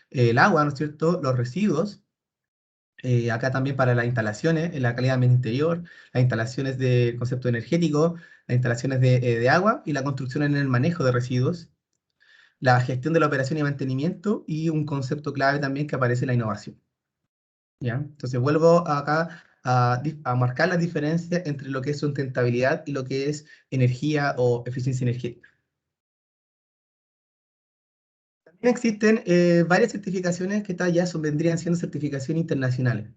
el agua, ¿no es cierto?, los residuos, acá también para las instalaciones, la calidad del ambiente interior, las instalaciones de concepto energético, las instalaciones de agua y la construcción en el manejo de residuos, la gestión de la operación y mantenimiento y un concepto clave también que aparece en la innovación. ¿Ya? Entonces vuelvo acá a marcar las diferencias entre lo que es sustentabilidad y lo que es energía o eficiencia energética. También existen varias certificaciones que ya vendrían siendo certificaciones internacionales,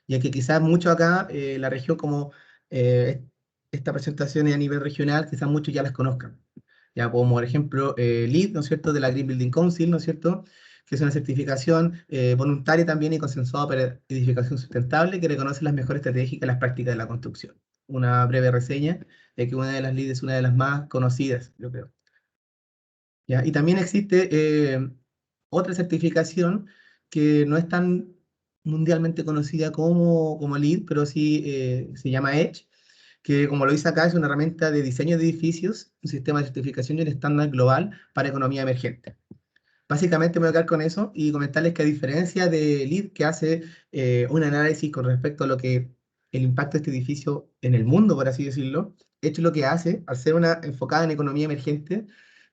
ya que quizás mucho acá, la región como eh, esta presentación es a nivel regional, quizás muchos ya las conozcan. Ya como por ejemplo LEED, ¿no es cierto?, de la Green Building Council, ¿no es cierto?, que es una certificación voluntaria también y consensuada para edificación sustentable que reconoce las mejores estrategias y las prácticas de la construcción. Una breve reseña, de que una de las LEED es una de las más conocidas, yo creo. ¿Ya? Y también existe otra certificación que no es tan mundialmente conocida como LEED, pero sí se llama EDGE, que como lo dice acá es una herramienta de diseño de edificios, un sistema de certificación y un estándar global para economía emergente. Básicamente me voy a quedar con eso y comentarles que a diferencia de LEED, que hace un análisis con respecto a lo que el impacto de este edificio en el mundo, por así decirlo, esto es lo que hace, al ser una enfocada en economía emergente,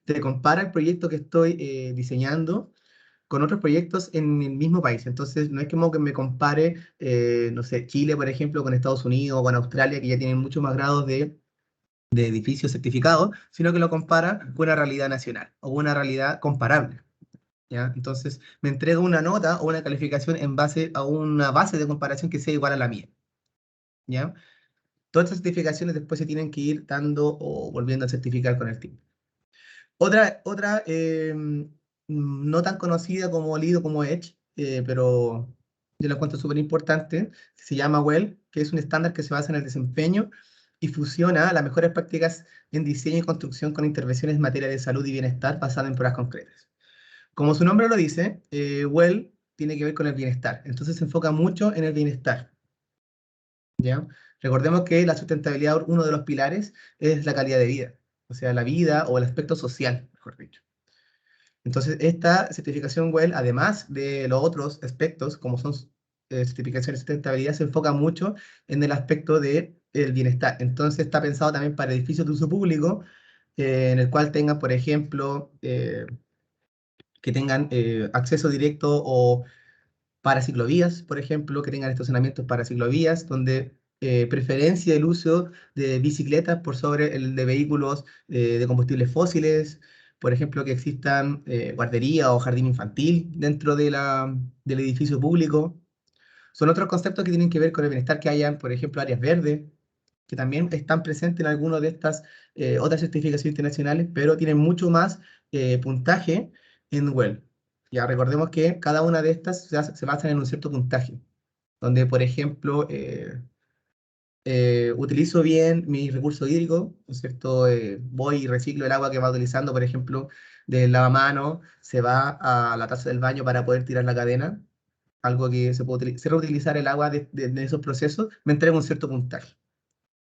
te compara el proyecto que estoy diseñando con otros proyectos en el mismo país. Entonces, no es como que me compare, no sé, Chile, por ejemplo, con Estados Unidos o con Australia, que ya tienen mucho más grados de edificios certificados, sino que lo compara con una realidad nacional o una realidad comparable. ¿Ya? Entonces, me entrega una nota o una calificación en base a una base de comparación que sea igual a la mía. ¿Ya? Todas estas certificaciones después se tienen que ir dando o volviendo a certificar con el tiempo. Otra no tan conocida como Lido como Edge, pero yo la encuentro súper importante, se llama WELL, que es un estándar que se basa en el desempeño y fusiona las mejores prácticas en diseño y construcción con intervenciones en materia de salud y bienestar basadas en pruebas concretas. Como su nombre lo dice, WELL tiene que ver con el bienestar, entonces se enfoca mucho en el bienestar. ¿Ya? Recordemos que la sustentabilidad, uno de los pilares, es la calidad de vida, o sea, la vida o el aspecto social, mejor dicho. Entonces, esta certificación WELL, además de los otros aspectos, como son certificaciones de sustentabilidad, se enfoca mucho en el aspecto del bienestar. Entonces, está pensado también para edificios de uso público, en el cual tengan, por ejemplo, que tengan acceso directo o para ciclovías, por ejemplo, que tengan estacionamientos para ciclovías, donde preferencia el uso de bicicletas por sobre el de vehículos de combustibles fósiles, por ejemplo, que existan guardería o jardín infantil dentro del edificio público. Son otros conceptos que tienen que ver con el bienestar, que hayan, por ejemplo, áreas verdes, que también están presentes en algunas de estas otras certificaciones internacionales, pero tienen mucho más puntaje en WELL. Ya recordemos que cada una de estas se basan en un cierto puntaje, donde, por ejemplo, utilizo bien mi recurso hídrico, ¿no es cierto? Voy y reciclo el agua que va utilizando, por ejemplo, del lavamanos, se va a la taza del baño para poder tirar la cadena, algo que se puede se reutilizar el agua de esos procesos, me entrega un cierto puntaje.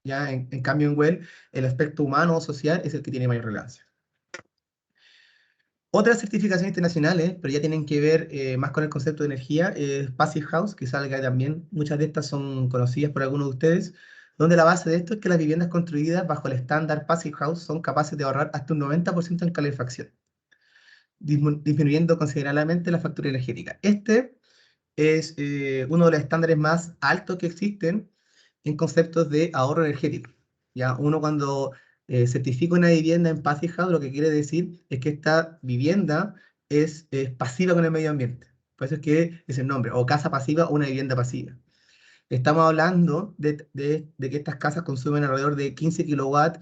Ya en cambio en WELL, el aspecto humano o social es el que tiene mayor relevancia. Otras certificaciones internacionales, pero ya tienen que ver más con el concepto de energía, es Passive House, que salga también. Muchas de estas son conocidas por algunos de ustedes, donde la base de esto es que las viviendas construidas bajo el estándar Passive House son capaces de ahorrar hasta un 90% en calefacción, disminuyendo considerablemente la factura energética. Este es uno de los estándares más altos que existen en conceptos de ahorro energético. ¿Ya? Uno cuando certifica una vivienda en Passive House, lo que quiere decir es que esta vivienda es pasiva con el medio ambiente. Por eso es que es el nombre, o casa pasiva o una vivienda pasiva. Estamos hablando de que estas casas consumen alrededor de 15 kilowatt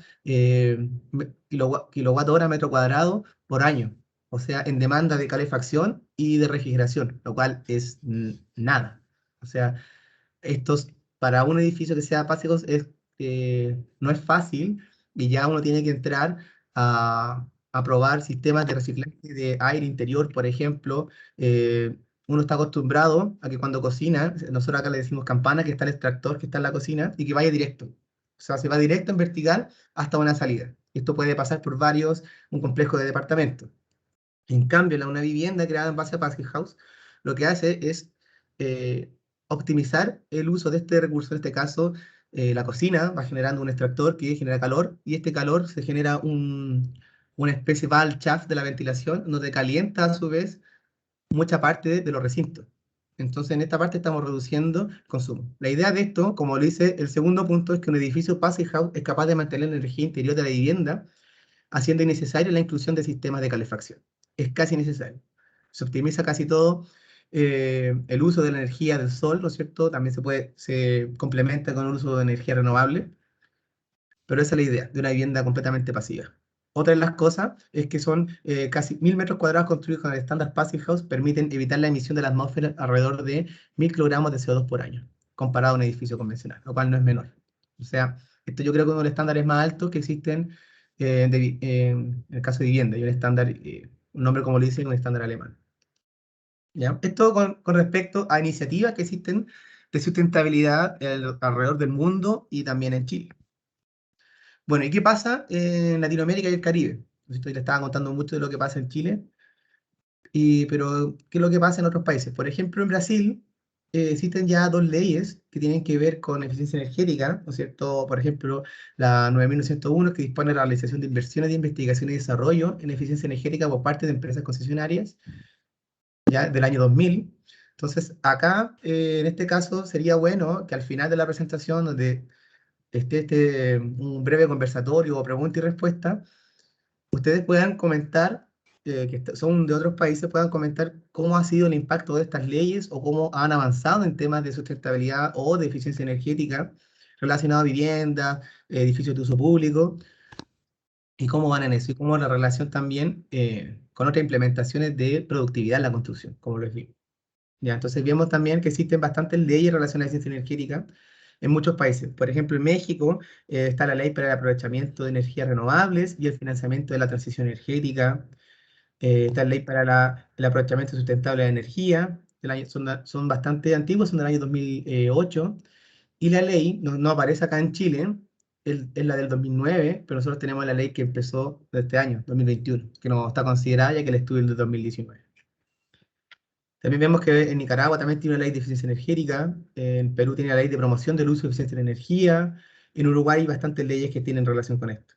hora metro cuadrado por año. O sea, en demanda de calefacción y de refrigeración, lo cual es nada. O sea, estos, para un edificio que sea básico, no es fácil y ya uno tiene que entrar a probar sistemas de reciclaje de aire interior, por ejemplo. Uno está acostumbrado a que cuando cocina, nosotros acá le decimos campana, que está el extractor que está en la cocina, y que vaya directo. O sea, se va directo en vertical hasta una salida. Esto puede pasar por un complejo de departamentos. En cambio, una vivienda creada en base a Passive House, lo que hace es optimizar el uso de este recurso, en este caso, la cocina va generando un extractor que genera calor, y este calor se genera una especie, va al shaft de la ventilación, donde calienta a su vez mucha parte de los recintos. Entonces, en esta parte estamos reduciendo el consumo. La idea de esto, como lo dice el segundo punto, es que un edificio Passive House es capaz de mantener la energía interior de la vivienda, haciendo innecesaria la inclusión de sistemas de calefacción. Es casi necesario. Se optimiza casi todo. El uso de la energía del sol, ¿no es cierto? También se complementa con el uso de energía renovable, pero esa es la idea de una vivienda completamente pasiva. Otra de las cosas es que son casi 1.000 metros cuadrados construidos con el estándar Passive House, permiten evitar la emisión de la atmósfera alrededor de 1.000 kilogramos de CO2 por año, comparado a un edificio convencional, lo cual no es menor. O sea, esto yo creo que es uno de los estándares más altos que existen en el caso de vivienda, y un estándar, un nombre como le dicen, un estándar alemán. ¿Ya? Esto con respecto a iniciativas que existen de sustentabilidad alrededor del mundo y también en Chile. Bueno, ¿y qué pasa en Latinoamérica y el Caribe? Esto le estaba contando mucho de lo que pasa en Chile, pero ¿qué es lo que pasa en otros países? Por ejemplo, en Brasil existen ya dos leyes que tienen que ver con eficiencia energética, ¿no es cierto? Por ejemplo, la 9.901, que dispone de la realización de inversiones de investigación y desarrollo en eficiencia energética por parte de empresas concesionarias, ya del año 2000. Entonces, acá, en este caso, sería bueno que al final de la presentación, donde esté un breve conversatorio o pregunta y respuesta, ustedes puedan comentar, que son de otros países, puedan comentar cómo ha sido el impacto de estas leyes o cómo han avanzado en temas de sustentabilidad o de eficiencia energética relacionado a vivienda, edificios de uso público, y cómo van en eso, y cómo la relación también con otras implementaciones de productividad en la construcción, como les digo. Ya, entonces vemos también que existen bastantes leyes relacionadas a eficiencia energética en muchos países. Por ejemplo, en México está la ley para el aprovechamiento de energías renovables y el financiamiento de la transición energética. Está la ley para el aprovechamiento sustentable de la energía. Son bastante antiguos, son del año 2008. Y la ley no aparece acá en Chile, es la del 2009, pero nosotros tenemos la ley que empezó de este año, 2021, que no está considerada ya que el estudio es del 2019. También vemos que en Nicaragua también tiene una ley de eficiencia energética, en Perú tiene la ley de promoción del uso de eficiencia de energía, en Uruguay hay bastantes leyes que tienen relación con esto.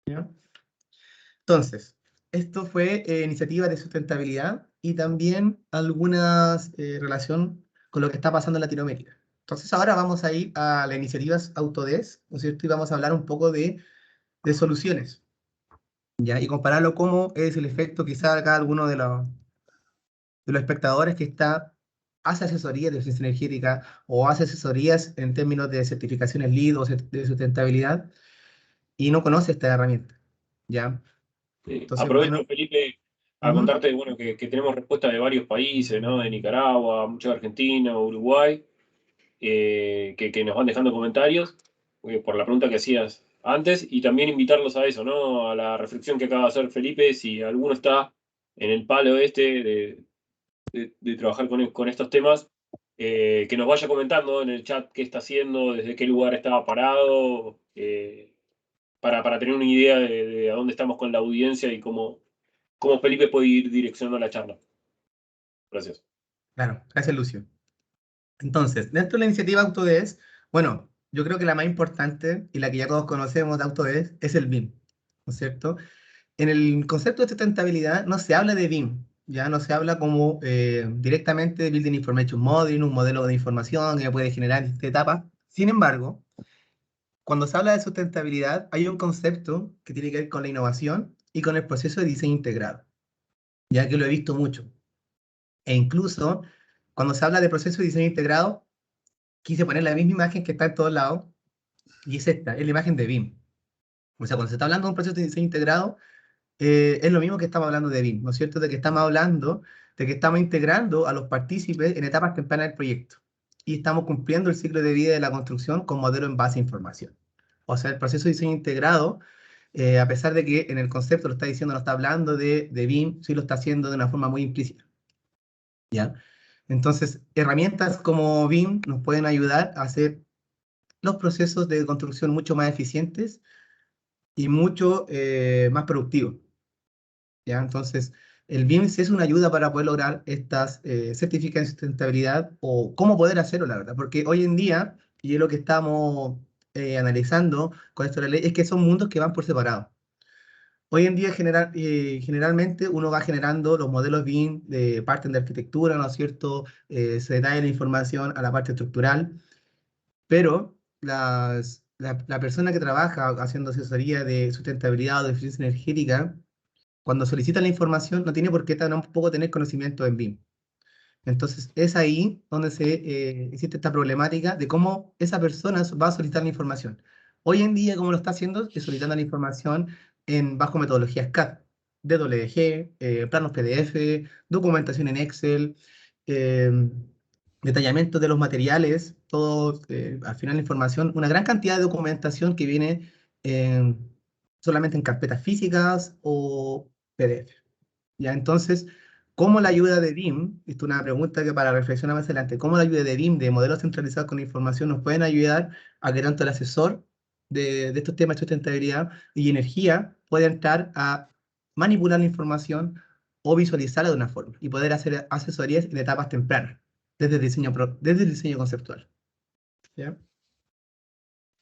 ¿Ya? Entonces, esto fue iniciativa de sustentabilidad y también algunas relación con lo que está pasando en Latinoamérica. Entonces ahora vamos a ir a las iniciativas Autodesk, ¿no es cierto? Y vamos a hablar un poco de soluciones, ¿ya? Y compararlo cómo es el efecto quizá cada alguno de los espectadores que hace asesorías de eficiencia energética o hace asesorías en términos de certificaciones LEED o de sustentabilidad y no conoce esta herramienta, ¿ya? Entonces, bueno, Aprovecho, Felipe, a ujú, contarte bueno, que tenemos respuestas de varios países, ¿no? De Nicaragua, mucho de Argentina, Uruguay, que nos van dejando comentarios por la pregunta que hacías antes y también invitarlos a eso, ¿no? A la reflexión que acaba de hacer Felipe, si alguno está en el palo este de trabajar con estos temas, que nos vaya comentando en el chat qué está haciendo, desde qué lugar estaba parado, para tener una idea de a dónde estamos con la audiencia y cómo Felipe puede ir direccionando la charla. Gracias. claro, gracias, Lucio. Entonces, dentro de la iniciativa Autodesk, bueno, yo creo que la más importante y la que ya todos conocemos de Autodesk es el BIM, ¿no es cierto? En el concepto de sustentabilidad no se habla de BIM, ya no se habla como directamente de Building Information Modeling, un modelo de información que puede generar esta etapa. Sin embargo, cuando se habla de sustentabilidad, hay un concepto que tiene que ver con la innovación y con el proceso de diseño integrado, ya que lo he visto mucho. E incluso, cuando se habla de proceso de diseño integrado, quise poner la misma imagen que está en todos lados, y es esta, es la imagen de BIM. O sea, cuando se está hablando de un proceso de diseño integrado, es lo mismo que estamos hablando de BIM, ¿no es cierto? De que estamos hablando, de que estamos integrando a los partícipes en etapas tempranas del proyecto. Y estamos cumpliendo el ciclo de vida de la construcción con modelo en base a información. O sea, el proceso de diseño integrado, a pesar de que en el concepto lo está diciendo, no está hablando de BIM, sí lo está haciendo de una forma muy implícita, ¿ya? Entonces, herramientas como BIM nos pueden ayudar a hacer los procesos de construcción mucho más eficientes y mucho más productivos. ¿ya? Entonces, el BIM sí es una ayuda para poder lograr estas certificaciones de sustentabilidad o cómo poder hacerlo, la verdad, porque hoy en día, y es lo que estamos analizando con esto de la ley, es que son mundos que van por separado. Hoy en día, generalmente, uno va generando los modelos BIM de parte de arquitectura, ¿no es cierto? Se da la información a la parte estructural, pero la persona que trabaja haciendo asesoría de sustentabilidad o de eficiencia energética, cuando solicita la información, no tiene por qué tampoco tener conocimiento en BIM. Entonces, es ahí donde existe esta problemática de cómo esa persona va a solicitar la información. Hoy en día, como lo está haciendo, es solicitando la información bajo metodologías CAD, DWG, planos PDF, documentación en Excel, eh, detallamiento de los materiales, todo, al final la información, una gran cantidad de documentación que viene eh, solamente en carpetas físicas o PDF. ¿Ya? Entonces, ¿cómo la ayuda de BIM? Esto es una pregunta que para reflexionar más adelante. ¿Cómo la ayuda de BIM, de modelos centralizados con información, nos pueden ayudar a que tanto el asesor de estos temas de sustentabilidad y energía pueda entrar a manipular la información o visualizarla de una forma y poder hacer asesorías en etapas tempranas, desde el diseño conceptual? ¿Ya?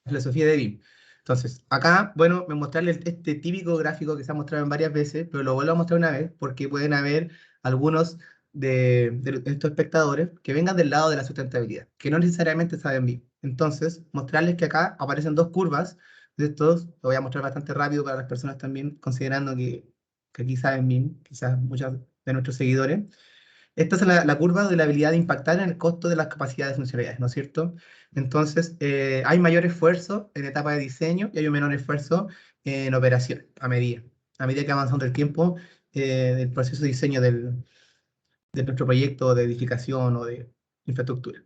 Filosofía de BIM. Entonces, acá, bueno, me mostrarles este típico gráfico que se ha mostrado en varias veces, pero lo vuelvo a mostrar una vez porque pueden haber algunos de estos espectadores que vengan del lado de la sustentabilidad, que no necesariamente saben BIM. Entonces, mostrarles que acá aparecen dos curvas de estos, lo voy a mostrar bastante rápido para las personas también, considerando que aquí saben BIM, quizás muchos de nuestros seguidores. Esta es la curva de la habilidad de impactar en el costo de las capacidades funcionalidades, ¿no es cierto? Entonces, hay mayor esfuerzo en etapa de diseño y hay un menor esfuerzo en operación, a medida que avanzando el tiempo del proceso de diseño de nuestro proyecto de edificación o de infraestructura.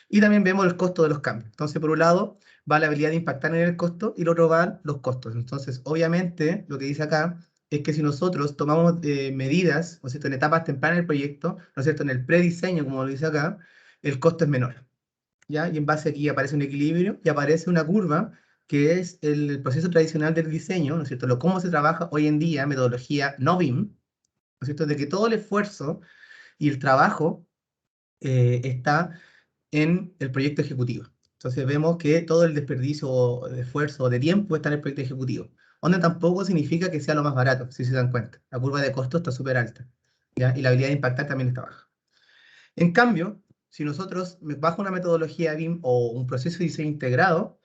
Y también vemos el costo de los cambios. Entonces, por un lado, va la habilidad de impactar en el costo y el otro van los costos. Entonces, obviamente, lo que dice acá es que si nosotros tomamos medidas, ¿no es cierto?, en etapas tempranas del proyecto, ¿no es cierto?, en el prediseño, como lo dice acá, el costo es menor, ¿ya? Y en base aquí aparece un equilibrio y aparece una curva que es el proceso tradicional del diseño, ¿no es cierto?, cómo se trabaja hoy en día, metodología no BIM, ¿no es cierto?, de que todo el esfuerzo y el trabajo está en el proyecto ejecutivo. Entonces vemos que todo el desperdicio de esfuerzo o de tiempo está en el proyecto ejecutivo, donde tampoco significa que sea lo más barato, si se dan cuenta. La curva de costo está súper alta, ¿ya? Y la habilidad de impactar también está baja. En cambio, si nosotros, bajo una metodología BIM o un proceso de diseño integrado,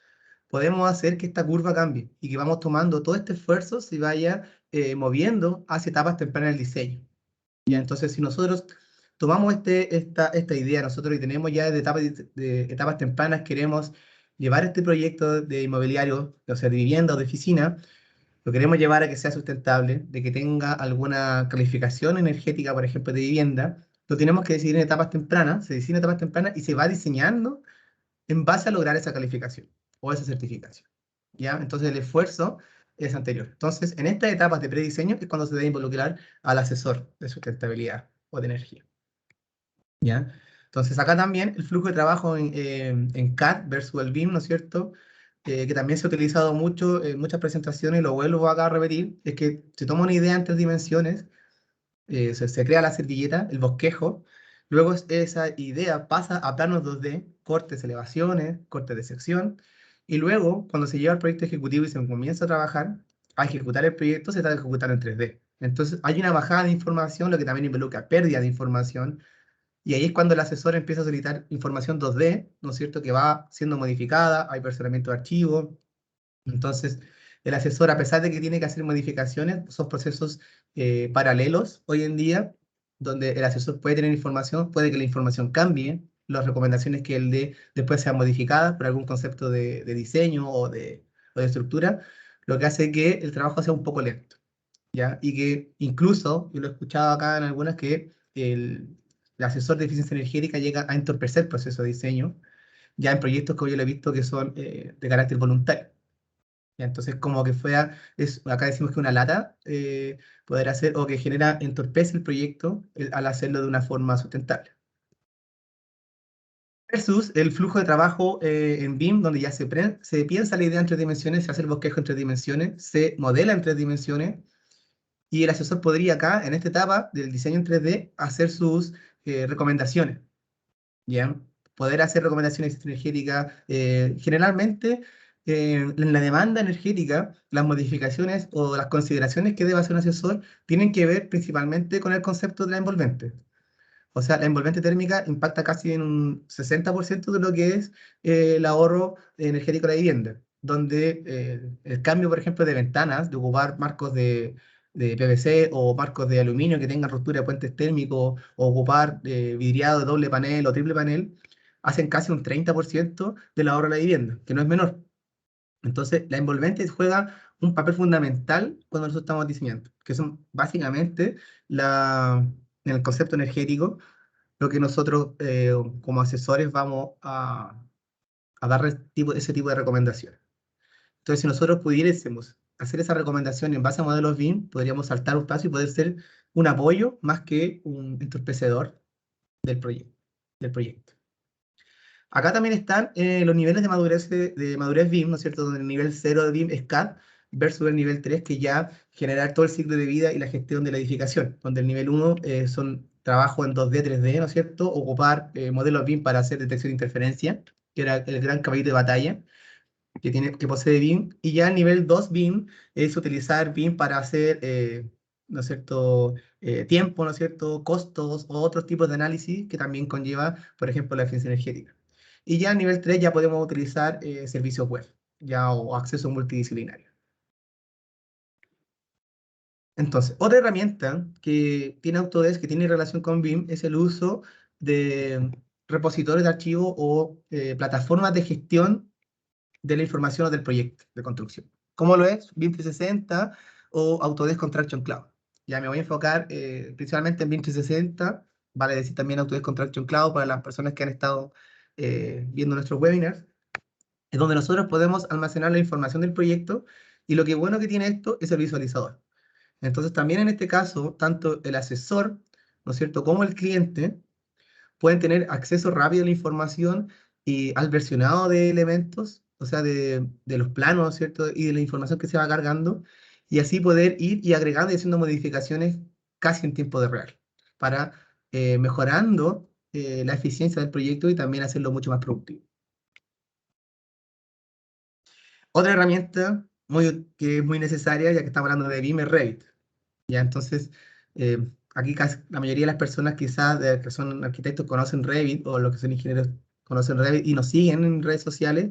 podemos hacer que esta curva cambie y que vamos tomando todo este esfuerzo se vaya moviendo hacia etapas tempranas del diseño. ¿Ya? Entonces, si nosotros tomamos esta idea nosotros y tenemos ya de etapas tempranas, queremos llevar este proyecto de inmobiliario, o sea, de vivienda o de oficina, lo queremos llevar a que sea sustentable, de que tenga alguna calificación energética, por ejemplo, de vivienda, lo tenemos que decidir en etapas tempranas, se decide en etapas tempranas y se va diseñando en base a lograr esa calificación o esa certificación. ¿Ya? Entonces el esfuerzo es anterior. Entonces, en estas etapas de prediseño es cuando se debe involucrar al asesor de sustentabilidad o de energía. ¿Ya? Entonces, acá también el flujo de trabajo en CAD versus el BIM, ¿no es cierto? Que también se ha utilizado mucho en muchas presentaciones, y lo vuelvo acá a repetir, es que se toma una idea en 3 dimensiones, se crea la servilleta, el bosquejo, luego esa idea pasa a planos 2D, cortes, elevaciones, cortes de sección, y luego, cuando se lleva al proyecto ejecutivo y se comienza a trabajar, a ejecutar el proyecto, se trata de ejecutar en 3D. Entonces, hay una bajada de información, lo que también involucra pérdida de información, y ahí es cuando el asesor empieza a solicitar información 2D, ¿no es cierto?, que va siendo modificada, hay versionamiento de archivos. Entonces, el asesor, a pesar de que tiene que hacer modificaciones, son procesos paralelos hoy en día, donde el asesor puede tener información, puede que la información cambie, las recomendaciones que él dé después sean modificadas por algún concepto de diseño o de estructura, lo que hace que el trabajo sea un poco lento, ¿ya? Y que incluso, yo lo he escuchado acá en algunas, que el asesor de eficiencia energética llega a entorpecer el proceso de diseño, ya en proyectos que yo lo he visto que son de carácter voluntario. ¿Ya? Entonces, como que fuera, acá decimos que una lata poder hacer o que genera, entorpece el proyecto al hacerlo de una forma sustentable. Versus el flujo de trabajo en BIM, donde ya se piensa la idea en 3 dimensiones, se hace el bosquejo en 3 dimensiones, se modela en 3 dimensiones, y el asesor podría acá, en esta etapa del diseño en 3D, hacer sus recomendaciones, ¿ya? Poder hacer recomendaciones energéticas. Generalmente, en la demanda energética, las modificaciones o las consideraciones que debe hacer un asesor tienen que ver principalmente con el concepto de la envolvente. O sea, la envolvente térmica impacta casi en un 60% de lo que es el ahorro energético de la vivienda, donde el cambio, por ejemplo, de ventanas, de ocupar marcos de PVC o marcos de aluminio que tengan ruptura de puentes térmicos, o ocupar vidriado de doble panel o triple panel, hacen casi un 30% del ahorro de la vivienda, que no es menor. Entonces, la envolvente juega un papel fundamental cuando nosotros estamos diseñando, que son básicamente en el concepto energético lo que nosotros como asesores vamos a dar ese tipo de recomendaciones. Entonces, si nosotros pudiésemos hacer esa recomendación en base a modelos BIM, podríamos saltar un paso y poder ser un apoyo más que un entorpecedor del proyecto. Acá también están los niveles de madurez BIM, ¿no es cierto? Donde el nivel 0 de BIM es CAD versus el nivel 3, que ya generar todo el ciclo de vida y la gestión de la edificación, donde el nivel 1 son trabajo en 2D, 3D, ¿no es cierto? Ocupar modelos BIM para hacer detección de interferencia, que era el gran caballito de batalla que posee BIM, y ya el nivel 2 BIM es utilizar BIM para hacer, ¿no es cierto?, tiempo, ¿no es cierto?, costos o otros tipos de análisis que también conlleva, por ejemplo, la eficiencia energética. Y ya a nivel 3 ya podemos utilizar servicios web, ya o acceso multidisciplinario. Entonces, otra herramienta que tiene Autodesk, que tiene relación con BIM, es el uso de repositorios de archivos o plataformas de gestión de la información o del proyecto de construcción. ¿Cómo lo es? BIM 360 o Autodesk Construction Cloud. Ya me voy a enfocar principalmente en BIM 360, vale decir también Autodesk Construction Cloud para las personas que han estado viendo nuestros webinars, es donde nosotros podemos almacenar la información del proyecto, y lo que bueno que tiene esto es el visualizador. Entonces también en este caso, tanto el asesor, ¿no es cierto?, como el cliente pueden tener acceso rápido a la información y al versionado de elementos, o sea, de los planos, ¿no es cierto?, y de la información que se va cargando, y así poder ir y agregando y haciendo modificaciones casi en tiempo de real, para mejorando la eficiencia del proyecto y también hacerlo mucho más productivo. Otra herramienta que es muy necesaria, ya que estamos hablando de BIM, es Revit. ¿Ya? Entonces, eh, aquí la mayoría de las personas quizás que son arquitectos conocen Revit, o los que son ingenieros conocen Revit y nos siguen en redes sociales,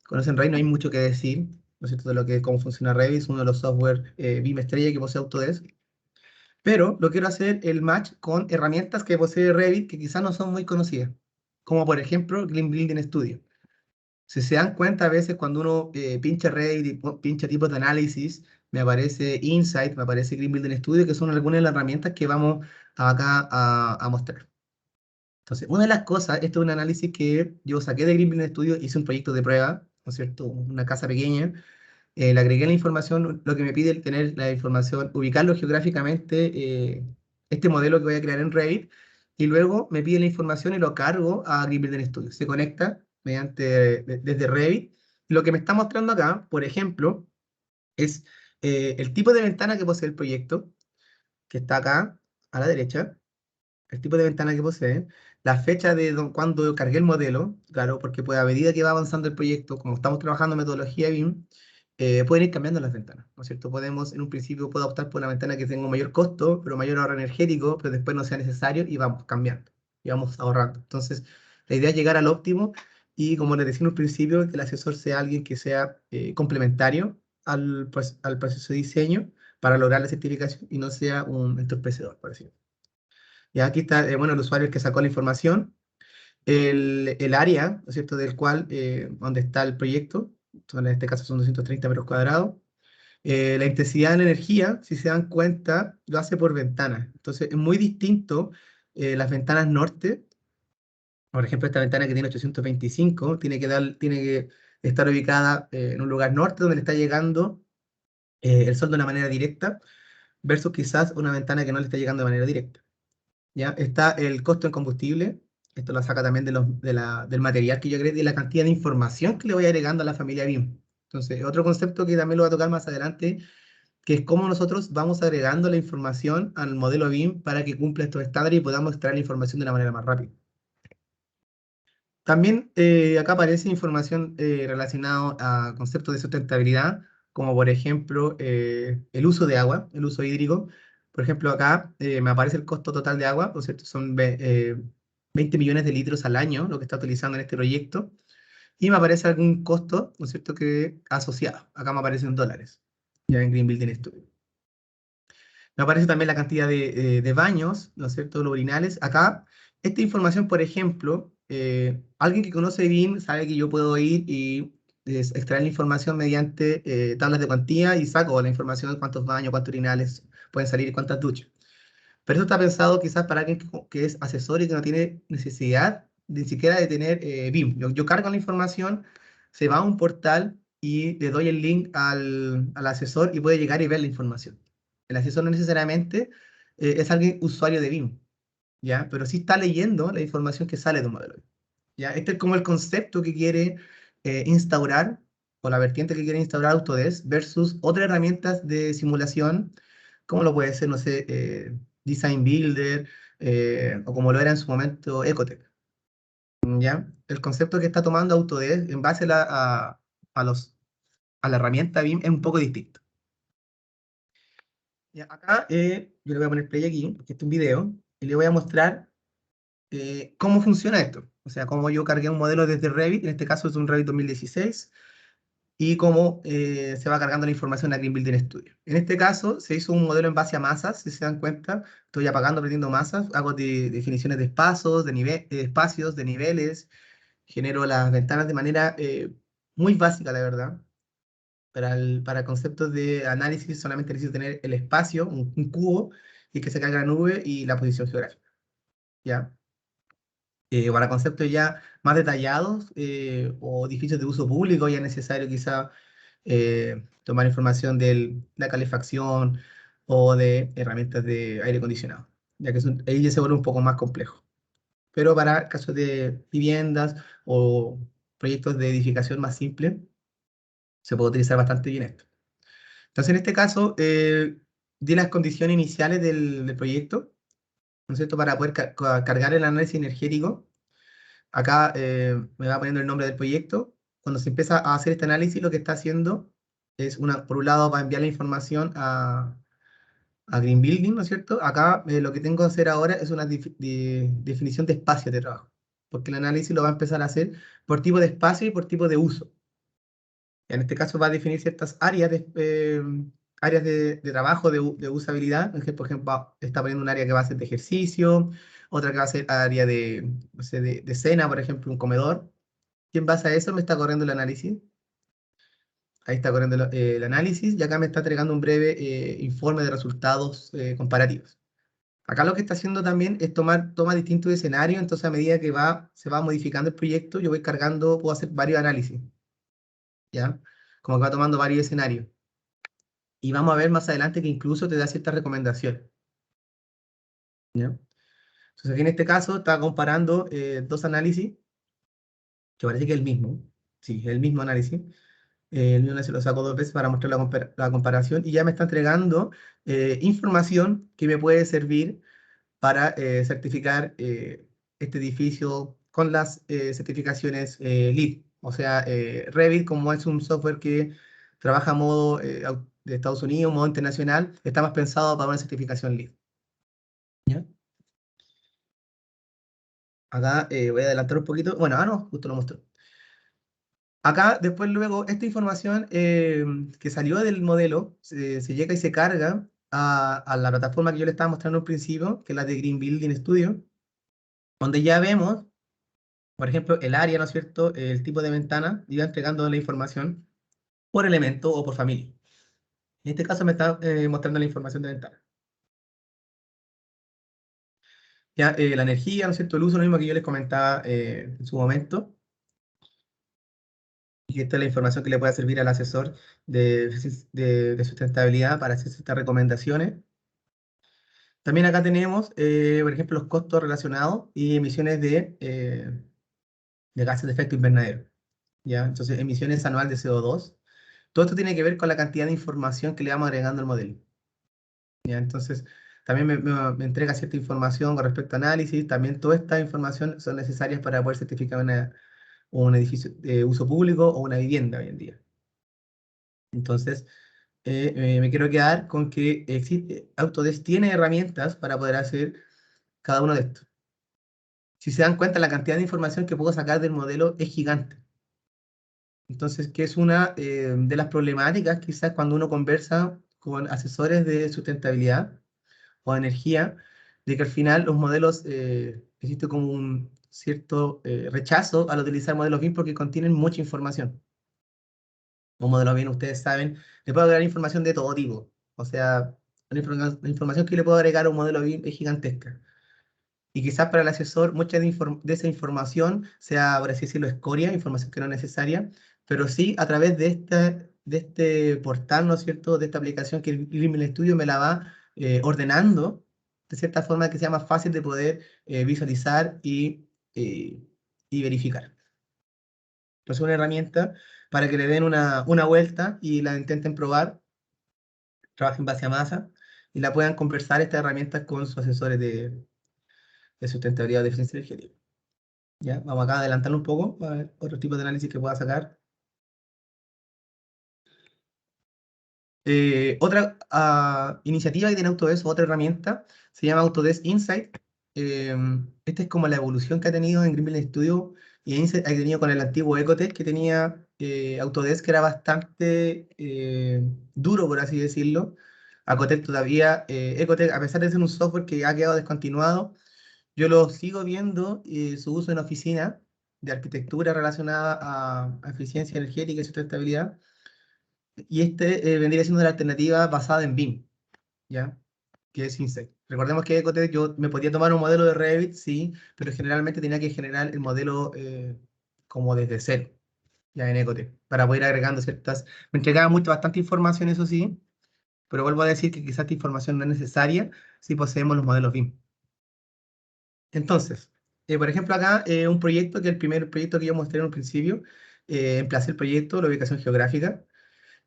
conocen Revit, no hay mucho que decir, ¿no es cierto?, de cómo funciona Revit, es uno de los software BIM estrella que posee Autodesk, pero lo quiero hacer el match con herramientas que posee Revit que quizás no son muy conocidas, como por ejemplo Green Building Studio. Si se dan cuenta, a veces cuando uno pincha Revit y pincha tipos de análisis, me aparece Insight, me aparece Green Building Studio, que son algunas de las herramientas que vamos acá a mostrar. Entonces, una de las cosas, esto es un análisis que yo saqué de Green Building Studio, hice un proyecto de prueba, ¿no es cierto?, una casa pequeña, le agregué la información, lo que me pide el tener la información, ubicarlo geográficamente, este modelo que voy a crear en Revit, y luego me pide la información y lo cargo a Green Building Studio. Se conecta desde Revit. Lo que me está mostrando acá, por ejemplo, es el tipo de ventana que posee el proyecto, que está acá a la derecha, el tipo de ventana que posee, la fecha de cuando cargué el modelo, claro, porque pues a medida que va avanzando el proyecto, como estamos trabajando en metodología BIM, pueden ir cambiando las ventanas, ¿no es cierto? Podemos, en un principio, puedo optar por una ventana que tenga un mayor costo, pero mayor ahorro energético, pero después no sea necesario, y vamos cambiando, y vamos ahorrando. Entonces, la idea es llegar al óptimo, y como les decía en un principio, que el asesor sea alguien que sea complementario al proceso de diseño para lograr la certificación, y no sea un entorpecedor, por decirlo. Y aquí está, bueno, el usuario que sacó la información, el área, ¿no es cierto?, del cual, donde está el proyecto, en este caso son 230 metros cuadrados. La intensidad de la energía, si se dan cuenta, lo hace por ventanas. Entonces, es muy distinto las ventanas norte. Por ejemplo, esta ventana que tiene 825 tiene que estar ubicada en un lugar norte donde le está llegando el sol de una manera directa, versus quizás una ventana que no le está llegando de manera directa. ¿Ya? Está el costo en combustible, esto lo saca también del material que yo agregué y la cantidad de información que le voy agregando a la familia BIM. Entonces, otro concepto que también lo voy a tocar más adelante que es cómo nosotros vamos agregando la información al modelo BIM para que cumpla estos estándares y podamos extraer la información de una manera más rápida. También acá aparece información relacionada a conceptos de sustentabilidad, como por ejemplo el uso de agua, el uso hídrico. Por ejemplo, acá me aparece el costo total de agua, ¿no es cierto? Son 20 millones de litros al año lo que está utilizando en este proyecto. Y me aparece algún costo, ¿no es cierto?, que asociado. Acá me aparecen dólares, ya en Green Building Studio. Me aparece también la cantidad de baños, ¿no es cierto?, los urinales. Acá, esta información, por ejemplo, alguien que conoce BIM sabe que yo puedo ir y extraer la información mediante tablas de cuantía y saco la información de cuántos baños, cuántos urinales pueden salir y cuántas duchas. Pero eso está pensado quizás para alguien que es asesor y que no tiene necesidad ni siquiera de tener BIM. Yo cargo la información, se va a un portal y le doy el link al asesor y puede llegar y ver la información. El asesor no necesariamente es alguien usuario de BIM, ¿ya? Pero sí está leyendo la información que sale de un modelo. ¿Ya? Este es como el concepto que quiere instaurar, o la vertiente que quiere instaurar Autodesk versus otras herramientas de simulación, como lo puede ser, no sé, Design Builder, o como lo era en su momento Ecotech. ¿Ya? El concepto que está tomando Autodesk en base a los, a la herramienta BIM es un poco distinto. Ya, acá yo le voy a poner play aquí, porque este es un video, y le voy a mostrar cómo funciona esto. O sea, cómo yo cargué un modelo desde Revit, en este caso es un Revit 2016, y cómo se va cargando la información a Green Building Studio. En este caso, se hizo un modelo en base a masas, si se dan cuenta. Estoy apagando, aprendiendo masas, hago definiciones de espacios, espacios, de niveles, genero las ventanas de manera muy básica, la verdad. Para conceptos de análisis solamente necesito tener el espacio, un cubo, y que se caiga la nube y la posición geográfica. ¿Ya? Para conceptos ya más detallados o edificios de uso público, ya es necesario quizá tomar información de la calefacción o de herramientas de aire acondicionado, ya que ahí ya se vuelve un poco más complejo. Pero para casos de viviendas o proyectos de edificación más simples, se puede utilizar bastante bien esto. Entonces, en este caso, di las condiciones iniciales del proyecto, ¿no es cierto?, para poder cargar el análisis energético. Acá me va poniendo el nombre del proyecto. Cuando se empieza a hacer este análisis, lo que está haciendo es, por un lado, va a enviar la información a Green Building, ¿no es cierto? Acá lo que tengo que hacer ahora es una definición de espacio de trabajo, porque el análisis lo va a empezar a hacer por tipo de espacio y por tipo de uso. En este caso va a definir ciertas áreas de trabajo, de usabilidad. Por ejemplo, está poniendo un área que va a ser de ejercicio, otra que va a ser área de, no sé, de cena, por ejemplo, un comedor. Y en base a eso me está corriendo el análisis. Ahí está corriendo el análisis y acá me está entregando un breve informe de resultados comparativos. Acá lo que está haciendo también es toma distintos escenarios, entonces a medida que se va modificando el proyecto, yo voy cargando, puedo hacer varios análisis, ¿ya? Como que va tomando varios escenarios. Y vamos a ver más adelante que incluso te da ciertas recomendaciones, ¿ya? Entonces aquí en este caso está comparando dos análisis, que parece que es el mismo, sí, es el mismo análisis. El mío se lo saco dos veces para mostrar la comparación y ya me está entregando información que me puede servir para certificar este edificio con las certificaciones LEED. O sea, Revit, como es un software que trabaja a modo de Estados Unidos, modo internacional, está más pensado para una certificación LEED. ¿Ya? Acá voy a adelantar un poquito. Bueno, no, justo lo mostró. Acá, después, luego, esta información que salió del modelo se llega y se carga a la plataforma que yo le estaba mostrando al principio, que es la de Green Building Studio, donde ya vemos, por ejemplo, el área, ¿no es cierto?, el tipo de ventana, y va entregando la información por elemento o por familia. En este caso me está mostrando la información de ventana. Ya, la energía, ¿no es cierto?, el uso, lo mismo que yo les comentaba en su momento. Y esta es la información que le puede servir al asesor de sustentabilidad para hacer estas recomendaciones. También acá tenemos, por ejemplo, los costos relacionados y emisiones de gases de efecto invernadero. ¿Ya? Entonces, emisiones anuales de CO2. Todo esto tiene que ver con la cantidad de información que le vamos agregando al modelo. ¿Ya? Entonces, también me entrega cierta información con respecto a análisis. También toda esta información son necesarias para poder certificar un edificio de uso público o una vivienda hoy en día. Entonces, me quiero quedar con que Autodesk tiene herramientas para poder hacer cada uno de estos. Si se dan cuenta, la cantidad de información que puedo sacar del modelo es gigante. Entonces, que es una de las problemáticas quizás cuando uno conversa con asesores de sustentabilidad o de energía, de que al final los modelos, existe como un cierto rechazo al utilizar modelos BIM porque contienen mucha información. Un modelo BIM, ustedes saben, le puedo agregar información de todo tipo. O sea, la información que le puedo agregar a un modelo BIM es gigantesca. Y quizás para el asesor mucha de esa información sea, por así decirlo, escoria, información que no es necesaria, pero sí a través de este portal, ¿no es cierto?, de esta aplicación que el Gimble Studio me la va ordenando, de cierta forma que sea más fácil de poder visualizar eh, y verificar. Entonces, una herramienta para que le den una vuelta y la intenten probar, trabajen base a masa y la puedan conversar estas herramientas con sus asesores de sustentabilidad o de eficiencia energética. ¿Ya? Vamos acá a adelantarlo un poco para ver otro tipo de análisis que pueda sacar. Otra iniciativa que tiene Autodesk, otra herramienta, se llama Autodesk Insight. Esta es como la evolución que ha tenido en Greenfield Studio y Insight ha tenido con el antiguo Ecotech que tenía Autodesk, que era bastante duro, por así decirlo. Ecotech todavía, Ecotech, a pesar de ser un software que ha quedado descontinuado, yo lo sigo viendo su uso en oficina de arquitectura relacionada a eficiencia energética y sustentabilidad. Y este vendría siendo la alternativa basada en BIM, ¿ya? Que es Insect. Recordemos que Ecotech yo me podía tomar un modelo de Revit, sí, pero generalmente tenía que generar el modelo como desde cero, ya en Ecotech, para poder ir agregando ciertas... Me entregaba bastante información, eso sí, pero vuelvo a decir que quizás esta información no es necesaria si poseemos los modelos BIM. Entonces, por ejemplo, acá un proyecto, que el primer proyecto que yo mostré en un principio, emplacé el proyecto, la ubicación geográfica,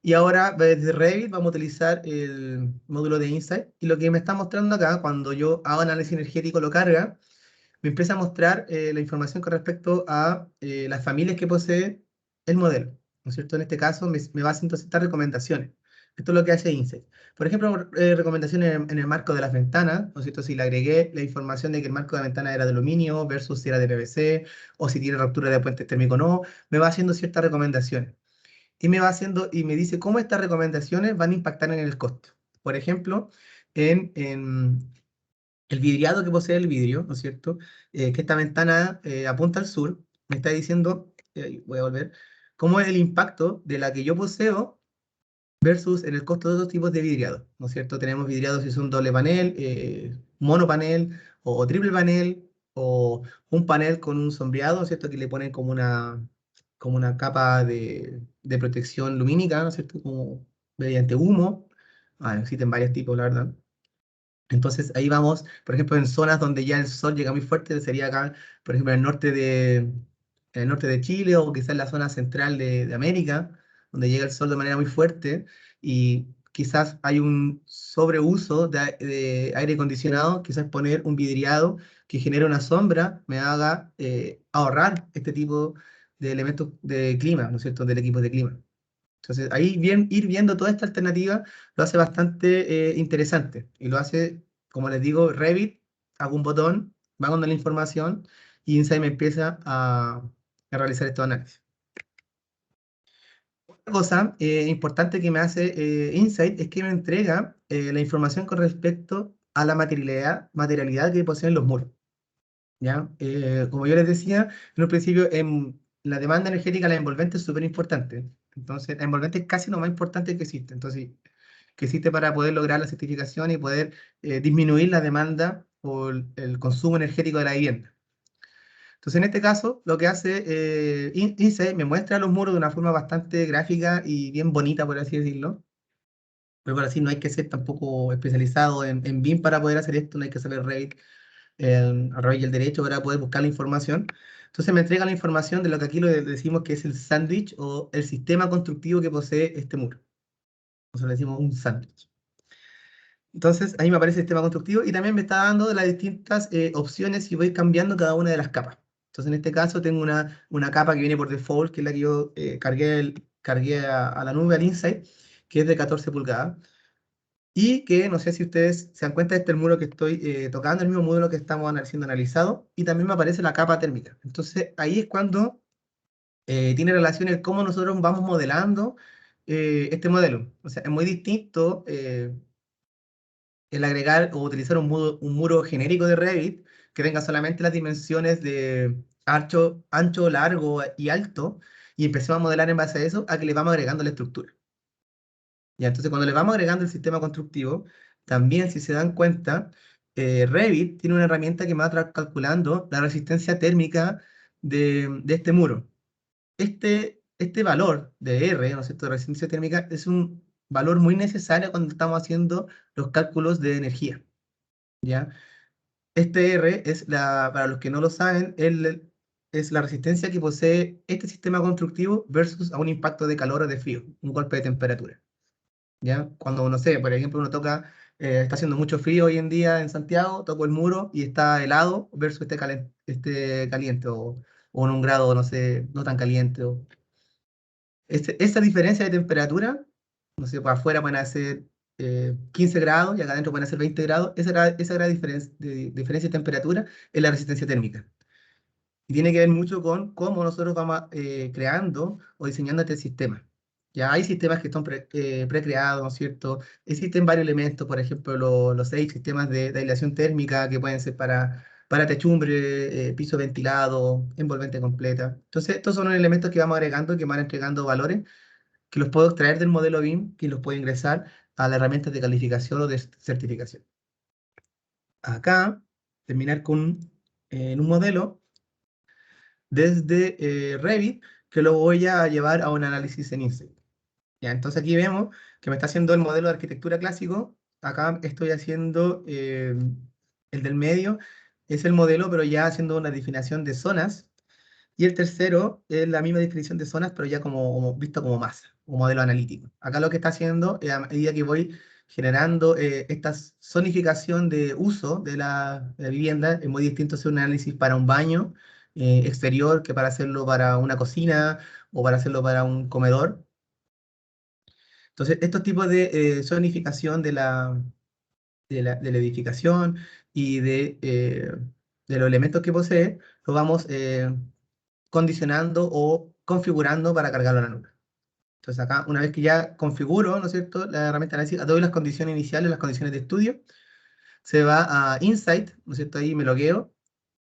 y ahora desde Revit vamos a utilizar el módulo de Insight, y lo que me está mostrando acá, cuando yo hago análisis energético, lo carga, me empieza a mostrar la información con respecto a las familias que posee el modelo, ¿no es cierto? En este caso me va haciendo ciertas recomendaciones. Esto es lo que hace Insight. Por ejemplo, recomendaciones en el marco de las ventanas, ¿no es cierto? Si le agregué la información de que el marco de la ventana era de aluminio versus si era de PVC, o si tiene ruptura de puente térmico o no, me va haciendo ciertas recomendaciones. Y me va haciendo, y me dice cómo estas recomendaciones van a impactar en el costo. Por ejemplo, en el vidriado que posee el vidrio, ¿no es cierto? Que esta ventana apunta al sur, me está diciendo, voy a volver, cómo es el impacto de la que yo poseo versus en el costo de otros tipos de vidriado, ¿no es cierto? Tenemos vidriados si son doble panel, monopanel o triple panel, o un panel con un sombreado, ¿no es cierto? Que le ponen como una capa de protección lumínica, ¿no es cierto? Como mediante humo. Existen varios tipos, la verdad. Entonces ahí vamos, por ejemplo, en zonas donde ya el sol llega muy fuerte, sería acá, por ejemplo, en el norte de Chile o quizás en la zona central de América, donde llega el sol de manera muy fuerte y quizás hay un sobreuso de aire acondicionado, quizás poner un vidriado que genere una sombra me haga ahorrar este tipo de elementos de clima, ¿no es cierto?, del equipo de clima. Entonces, ahí ir viendo toda esta alternativa lo hace bastante interesante. Y lo hace, como les digo, Revit, hago un botón, va con la información y Insight me empieza a realizar estos análisis. Otra cosa importante que me hace Insight es que me entrega la información con respecto a la materialidad que poseen los muros. ¿Ya? Como yo les decía, en un principio, en la demanda energética, la envolvente es súper importante. Entonces, la envolvente es casi lo más importante que existe. Entonces, que existe para poder lograr la certificación y poder disminuir la demanda o el consumo energético de la vivienda. Entonces, en este caso, lo que hace INSEE me muestra los muros de una forma bastante gráfica y bien bonita, por así decirlo. Pero por así no hay que ser tampoco especializado en BIM para poder hacer esto, no hay que saber Revit al revés y el derecho para poder buscar la información. Entonces me entrega la información de lo que aquí lo decimos que es el sándwich o el sistema constructivo que posee este muro. Nosotros le decimos un sándwich. Entonces ahí me aparece el sistema constructivo y también me está dando las distintas opciones y voy cambiando cada una de las capas. Entonces en este caso tengo una capa que viene por default, que es la que yo cargué a la nube, al Insight, que es de 14 pulgadas. Y que no sé si ustedes se dan cuenta, este es el muro que estoy tocando, el mismo módulo que estamos siendo analizado, y también me aparece la capa térmica. Entonces ahí es cuando tiene relación el cómo nosotros vamos modelando este modelo. O sea, es muy distinto el agregar o utilizar un muro genérico de Revit que tenga solamente las dimensiones de ancho, largo y alto, y empecemos a modelar en base a eso, a que le vamos agregando la estructura. Ya, entonces, cuando le vamos agregando el sistema constructivo, también, si se dan cuenta, Revit tiene una herramienta que me va a estar calculando la resistencia térmica de este muro. Este valor de R, ¿no es cierto?, de resistencia térmica, es un valor muy necesario cuando estamos haciendo los cálculos de energía, ¿ya? Este R es, para los que no lo saben, es la resistencia que posee este sistema constructivo versus a un impacto de calor o de frío, un golpe de temperatura. ¿Ya? Cuando, no sé, por ejemplo, uno toca, está haciendo mucho frío hoy en día en Santiago, toco el muro y está helado versus este caliente o en un grado, no sé, no tan caliente. Esa diferencia de temperatura, no sé, para afuera pueden hacer 15 grados y acá adentro pueden hacer 20 grados, esa gran diferencia de temperatura es la resistencia térmica. Y tiene que ver mucho con cómo nosotros vamos creando o diseñando este sistema. Ya hay sistemas que están precreados, ¿no es cierto? Existen varios elementos, por ejemplo, los 6 sistemas de aislación térmica que pueden ser para techumbre, piso ventilado, envolvente completa. Entonces, estos son los elementos que vamos agregando, que van entregando valores, que los puedo extraer del modelo BIM, que los puedo ingresar a las herramientas de calificación o de certificación. Acá, terminar con en un modelo desde Revit, que lo voy a llevar a un análisis en Insight. Ya, entonces aquí vemos que me está haciendo el modelo de arquitectura clásico. Acá estoy haciendo el del medio, es el modelo, pero ya haciendo una definición de zonas. Y el tercero es la misma definición de zonas, pero ya como visto como masa, un modelo analítico. Acá lo que está haciendo, a medida que voy generando esta zonificación de uso de la vivienda, es muy distinto hacer un análisis para un baño exterior que para hacerlo para una cocina o para hacerlo para un comedor. Entonces, estos tipos de zonificación de la edificación y de los elementos que posee, lo vamos condicionando o configurando para cargarlo a la nube. Entonces acá, una vez que ya configuro, ¿no es cierto?, la herramienta de análisis, doy las condiciones iniciales, las condiciones de estudio, se va a Insight, ¿no es cierto?, ahí me logueo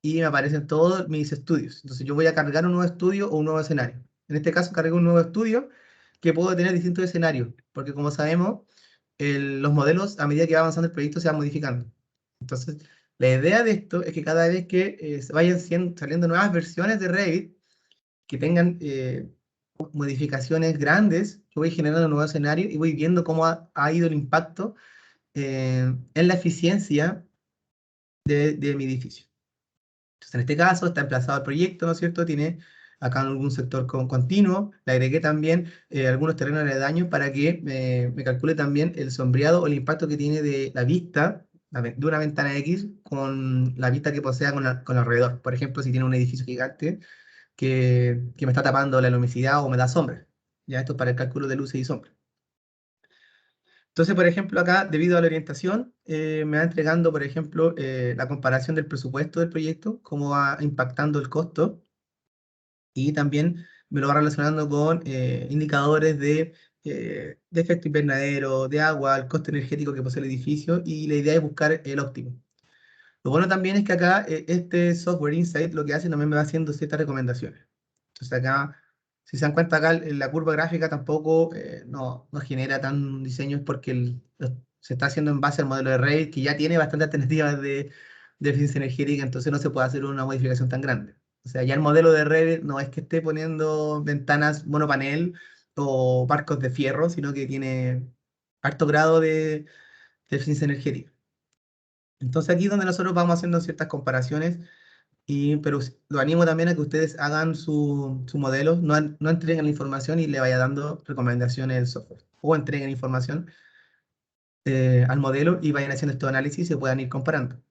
y me aparecen todos mis estudios. Entonces yo voy a cargar un nuevo estudio o un nuevo escenario. En este caso cargo un nuevo estudio que puedo tener distintos escenarios, porque como sabemos, los modelos a medida que va avanzando el proyecto se van modificando. Entonces, la idea de esto es que cada vez que se vayan saliendo nuevas versiones de Revit, que tengan modificaciones grandes, yo voy generando un nuevo escenario y voy viendo cómo ha ido el impacto en la eficiencia de mi edificio. Entonces, en este caso está emplazado el proyecto, ¿no es cierto? Tiene acá algún sector continuo, le agregué también algunos terrenos aledaños para que me calcule también el sombreado o el impacto que tiene de la vista de una ventana X con la vista que posea con alrededor. Por ejemplo, si tiene un edificio gigante que me está tapando la luminosidad o me da sombra. Ya esto es para el cálculo de luces y sombras. Entonces, por ejemplo, acá, debido a la orientación, me va entregando, por ejemplo, la comparación del presupuesto del proyecto, cómo va impactando el costo, y también me lo va relacionando con indicadores de efecto invernadero, de agua, el costo energético que posee el edificio, y la idea es buscar el óptimo. Lo bueno también es que acá este software Insight lo que hace también me va haciendo ciertas recomendaciones. Entonces acá, si se dan cuenta acá, la curva gráfica tampoco no genera tan diseños porque se está haciendo en base al modelo de Revit, que ya tiene bastantes alternativas de eficiencia energética, entonces no se puede hacer una modificación tan grande. O sea, ya el modelo de Revit no es que esté poniendo ventanas monopanel o barcos de fierro, sino que tiene alto grado de eficiencia energética. Entonces aquí es donde nosotros vamos haciendo ciertas comparaciones, pero lo animo también a que ustedes hagan su modelo, no entreguen la información y le vaya dando recomendaciones el software, o entreguen información al modelo y vayan haciendo estos análisis y se puedan ir comparando.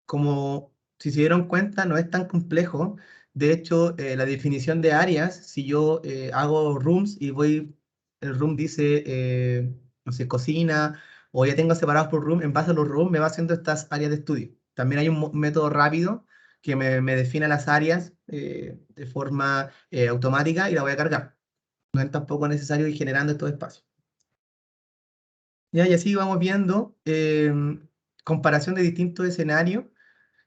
Como si se dieron cuenta, no es tan complejo. De hecho, la definición de áreas, si yo hago rooms y el room dice, no sé, cocina, o ya tengo separados por room, en base a los rooms me va haciendo estas áreas de estudio. También hay un método rápido que me define las áreas de forma automática y la voy a cargar. No es tampoco necesario ir generando estos espacios. Ya, y así vamos viendo comparación de distintos escenarios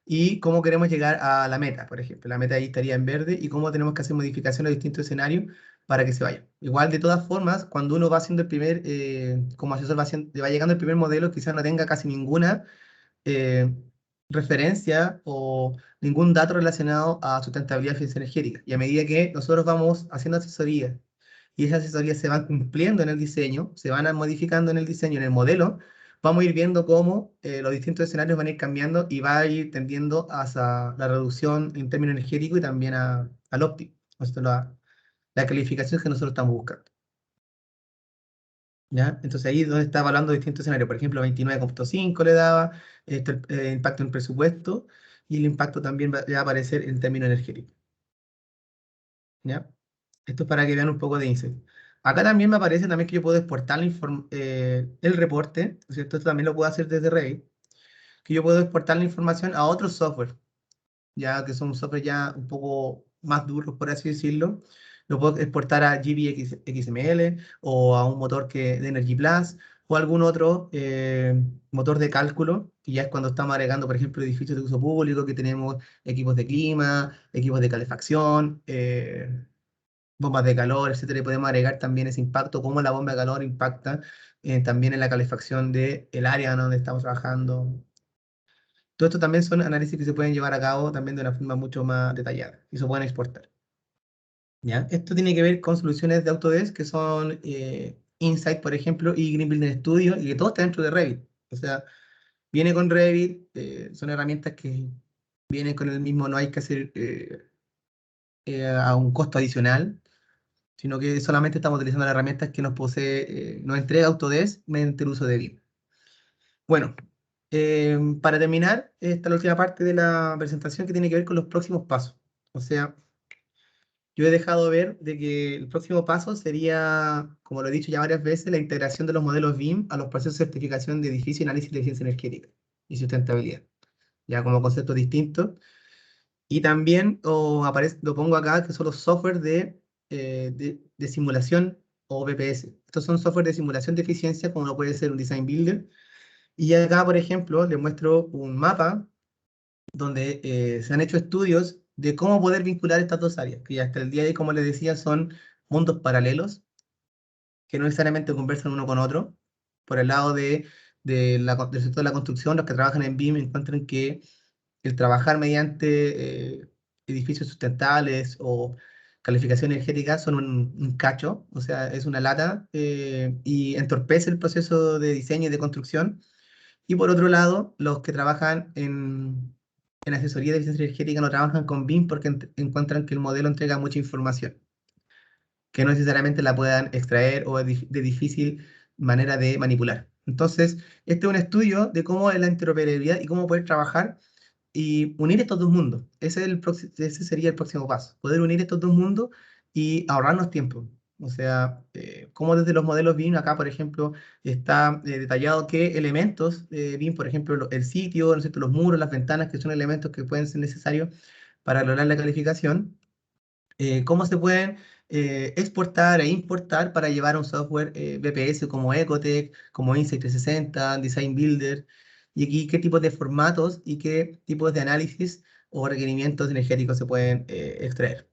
y cómo queremos llegar a la meta, por ejemplo. La meta ahí estaría en verde y cómo tenemos que hacer modificaciones a distintos escenarios para que se vaya. Igual, de todas formas, cuando uno va haciendo el primer, como asesor va llegando el primer modelo, quizás no tenga casi ninguna eh, referencia o ningún dato relacionado a sustentabilidad y eficiencia energética. Y a medida que nosotros vamos haciendo asesorías y esas asesorías se van cumpliendo en el diseño, se van modificando en el diseño, en el modelo, vamos a ir viendo cómo los distintos escenarios van a ir cambiando y va a ir tendiendo hacia la reducción en términos energéticos y también al óptimo. Esto es la calificación que nosotros estamos buscando. ¿Ya? Entonces ahí es donde está evaluando distintos escenarios. Por ejemplo, 29,5 le daba impacto en presupuesto y el impacto también va a aparecer en términos energéticos. ¿Ya? Esto es para que vean un poco de insight. Acá también me aparece también que yo puedo exportar el reporte, ¿no es cierto? Esto también lo puedo hacer desde Revit, que yo puedo exportar la información a otros software, ya que son software ya un poco más duros, por así decirlo. Lo puedo exportar a GBXML o a un motor de Energy Plus o algún otro motor de cálculo, que ya es cuando estamos agregando, por ejemplo, edificios de uso público, que tenemos equipos de clima, equipos de calefacción, bombas de calor, etcétera, y podemos agregar también ese impacto, cómo la bomba de calor impacta también en la calefacción del área donde estamos trabajando. Todo esto también son análisis que se pueden llevar a cabo también de una forma mucho más detallada y se pueden exportar. ¿Ya? Esto tiene que ver con soluciones de Autodesk que son Insight, por ejemplo, y Green Building Studio, y que todo está dentro de Revit. O sea, viene con Revit, son herramientas que vienen con el mismo, no hay que hacer a un costo adicional, sino que solamente estamos utilizando las herramientas que nos entrega Autodesk mediante el uso de BIM. Bueno, para terminar, esta es la última parte de la presentación que tiene que ver con los próximos pasos. O sea, yo he dejado ver de que el próximo paso sería, como lo he dicho ya varias veces, la integración de los modelos BIM a los procesos de certificación de edificio y análisis de eficiencia energética y sustentabilidad, ya como conceptos distintos. Y también lo pongo acá, que son los software de simulación o BPS. Estos son software de simulación de eficiencia, como lo puede ser un Design Builder. Y acá, por ejemplo, les muestro un mapa donde se han hecho estudios de cómo poder vincular estas dos áreas, que hasta el día de hoy, como les decía, son mundos paralelos, que no necesariamente conversan uno con otro. Por el lado del sector de la construcción, los que trabajan en BIM encuentran que el trabajar mediante edificios sustentables o calificación energética son un cacho, o sea, es una lata y entorpece el proceso de diseño y de construcción. Y por otro lado, los que trabajan en asesoría de eficiencia energética no trabajan con BIM porque encuentran que el modelo entrega mucha información que no necesariamente la puedan extraer o de difícil manera de manipular. Entonces, este es un estudio de cómo es la interoperabilidad y cómo poder trabajar y unir estos dos mundos. Ese sería el próximo paso, poder unir estos dos mundos y ahorrarnos tiempo. O sea, como desde los modelos BIM, acá por ejemplo, está detallado qué elementos BIM, por ejemplo, el sitio, ¿no es cierto?, los muros, las ventanas, que son elementos que pueden ser necesarios para lograr la calificación, cómo se pueden exportar e importar para llevar un software BPS como Ecotec, como Insight 360, Design Builder, y aquí qué tipos de formatos y qué tipos de análisis o requerimientos energéticos se pueden extraer,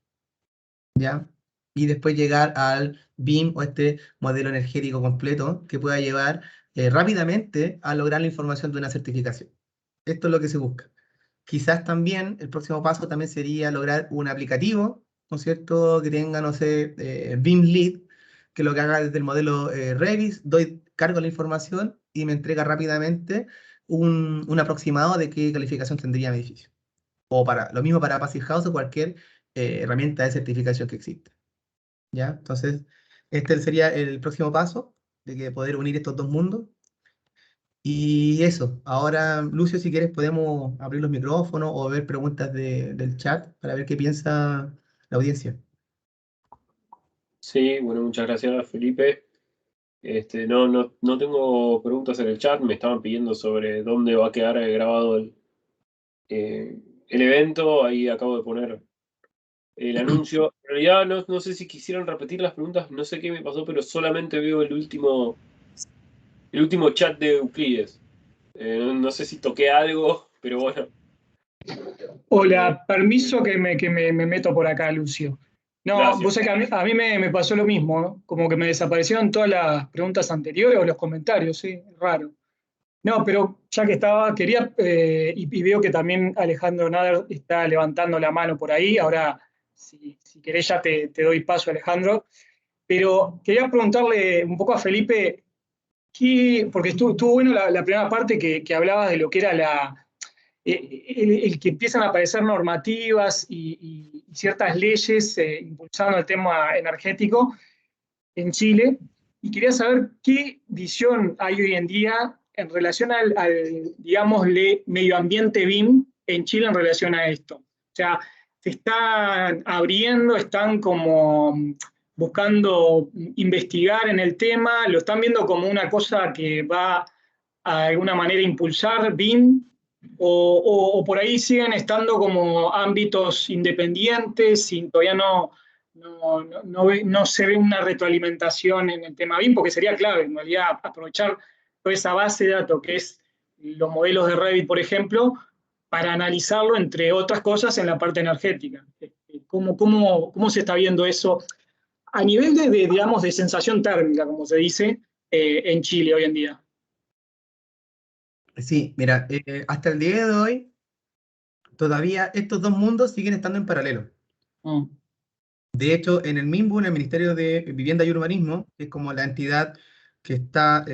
¿ya? Y después llegar al BIM o este modelo energético completo que pueda llevar rápidamente a lograr la información de una certificación. Esto es lo que se busca. Quizás también el próximo paso también sería lograr un aplicativo, ¿no es cierto?, que tenga, no sé, BIM Lead, que lo que haga desde el modelo Redis, cargo la información y me entrega rápidamente un aproximado de qué calificación tendría mi edificio. O lo mismo para Passive House o cualquier herramienta de certificación que exista. ¿Ya? Entonces, este sería el próximo paso de que poder unir estos dos mundos. Y eso, ahora, Lucio, si quieres podemos abrir los micrófonos o ver preguntas del chat para ver qué piensa la audiencia. Sí, bueno, muchas gracias, Felipe. No tengo preguntas en el chat, me estaban pidiendo sobre dónde va a quedar grabado el evento, ahí acabo de poner el anuncio. En realidad no sé si quisieran repetir las preguntas, no sé qué me pasó, pero solamente veo el último chat de Euclides. No sé si toqué algo, pero bueno. Eh, Hola, permiso que me meto por acá, Lucio. No, Gracias. vos sabés que a mí me pasó lo mismo, ¿no? Como que me desaparecieron todas las preguntas anteriores o los comentarios, sí, raro. No, pero ya que estaba, quería, y veo que también Alejandro Nader está levantando la mano por ahí, ahora si querés ya te doy paso, Alejandro, pero quería preguntarle un poco a Felipe, porque estuvo bueno la primera parte que hablabas de lo que era el que empiezan a aparecer normativas y ciertas leyes impulsando el tema energético en Chile. Y quería saber qué visión hay hoy en día en relación digámosle, medio ambiente BIM en Chile en relación a esto. O sea, se están abriendo, están como buscando investigar en el tema, lo están viendo como una cosa que va a alguna manera impulsar BIM, o por ahí siguen estando como ámbitos independientes y todavía no se ve una retroalimentación en el tema BIM, porque sería clave, en realidad, aprovechar toda esa base de datos que es los modelos de Revit, por ejemplo, para analizarlo, entre otras cosas, en la parte energética. ¿Cómo se está viendo eso a nivel digamos, de sensación térmica, como se dice, en Chile hoy en día? Sí, mira, hasta el día de hoy, todavía estos dos mundos siguen estando en paralelo. Mm. De hecho, en el MIMBU, en el Ministerio de Vivienda y Urbanismo, que es como la entidad que está,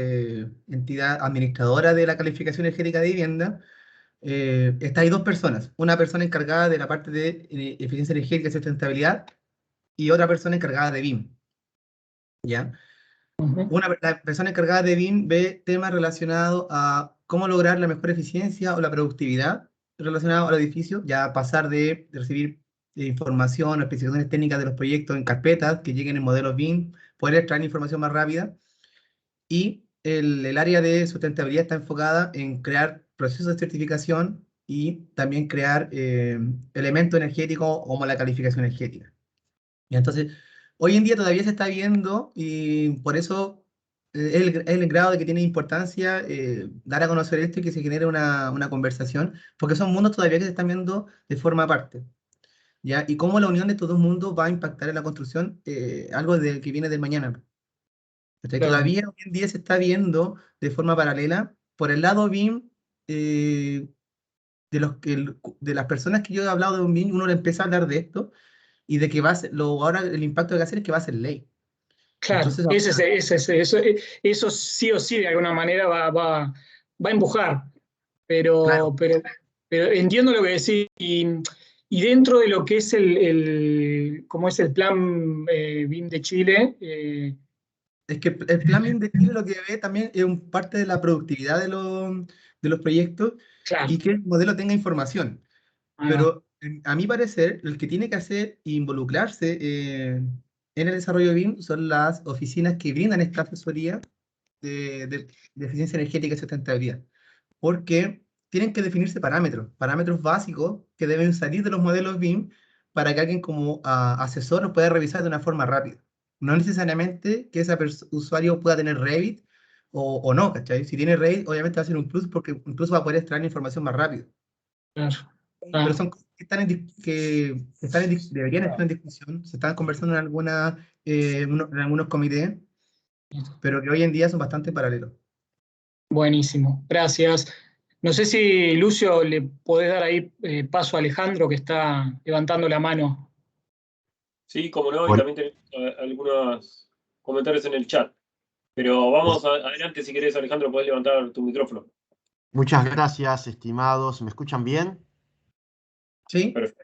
entidad administradora de la calificación energética de vivienda, está ahí dos personas. Una persona encargada de la parte de eficiencia energética y sustentabilidad y otra persona encargada de BIM. ¿Ya? Ujú. La persona encargada de BIM ve temas relacionados a cómo lograr la mejor eficiencia o la productividad relacionado al edificio, ya pasar de recibir información o especificaciones técnicas de los proyectos en carpetas que lleguen en modelos BIM, poder extraer información más rápida. Y el área de sustentabilidad está enfocada en crear procesos de certificación y también crear elementos energéticos como la calificación energética. Y entonces, hoy en día todavía se está viendo y por eso el grado de que tiene importancia dar a conocer esto y que se genere una conversación, porque son mundos todavía que se están viendo de forma aparte. ¿Ya? Y cómo la unión de estos dos mundos va a impactar en la construcción, algo que viene del mañana. Claro. Todavía hoy en día se está viendo de forma paralela, por el lado BIM, eh, de las personas que yo he hablado de un BIM, uno le empieza a hablar de esto y de que ahora el impacto que va a hacer es que va a ser ley. Claro, Entonces, ahora, eso sí o sí de alguna manera va a empujar, pero, claro, pero, pero entiendo lo que decís y dentro de lo que es cómo es el plan BIM de Chile, es que el plan BIM de Chile lo que ve también es parte de la productividad de los proyectos y claro, que el modelo tenga información. ahí va. Pero a mi parecer, el que tiene que hacer e involucrarse en el desarrollo de BIM son las oficinas que brindan esta asesoría de eficiencia energética y sustentabilidad. Porque tienen que definirse parámetros básicos que deben salir de los modelos BIM para que alguien como asesor los pueda revisar de una forma rápida. No necesariamente que ese usuario pueda tener Revit o no, ¿cachai? Si tiene Revit, obviamente va a ser un plus porque incluso va a poder extraer información más rápido. Claro, Pero claro. son cosas que, deberían estar en discusión, se están conversando en algunos comités, pero que hoy en día son bastante paralelos. Buenísimo, gracias. No sé si Lucio le podés dar ahí paso a Alejandro que está levantando la mano. Sí, como no, y Bueno, también tenemos algunos comentarios en el chat. Pero vamos adelante si querés, Alejandro, podés levantar tu micrófono. Muchas gracias, estimados. ¿Me escuchan bien? ¿Sí? Perfecto.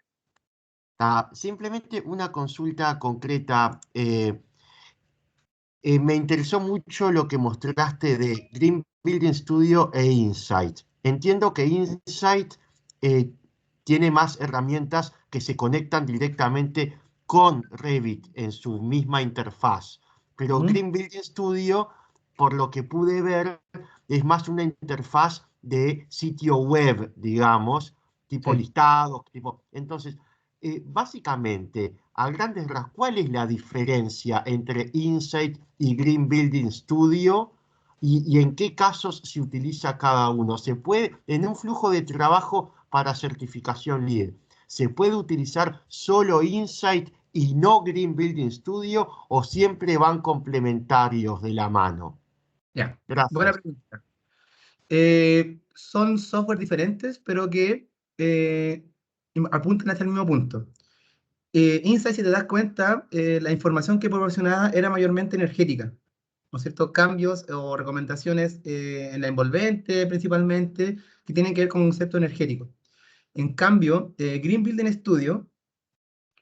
Simplemente una consulta concreta. Me interesó mucho lo que mostraste de Green Building Studio e Insight. Entiendo que Insight eh, tiene más herramientas que se conectan directamente con Revit en su misma interfaz, pero Ujú. Green Building Studio, por lo que pude ver, es más una interfaz de sitio web, digamos, tipo Sí. listados, tipo. Entonces, básicamente, a grandes rasgos, ¿cuál es la diferencia entre Insight y Green Building Studio y en qué casos se utiliza cada uno? ¿Se puede, en un flujo de trabajo para certificación LEED, se puede utilizar solo Insight y no Green Building Studio o siempre van complementarios de la mano? Ya. Buena Gracias. pregunta. Son software diferentes, pero que apuntan hacia el mismo punto. Insight, si te das cuenta, la información que proporcionaba era mayormente energética, ¿no es cierto? Cambios o recomendaciones en la envolvente, principalmente, que tienen que ver con un concepto energético. En cambio, Green Building Studio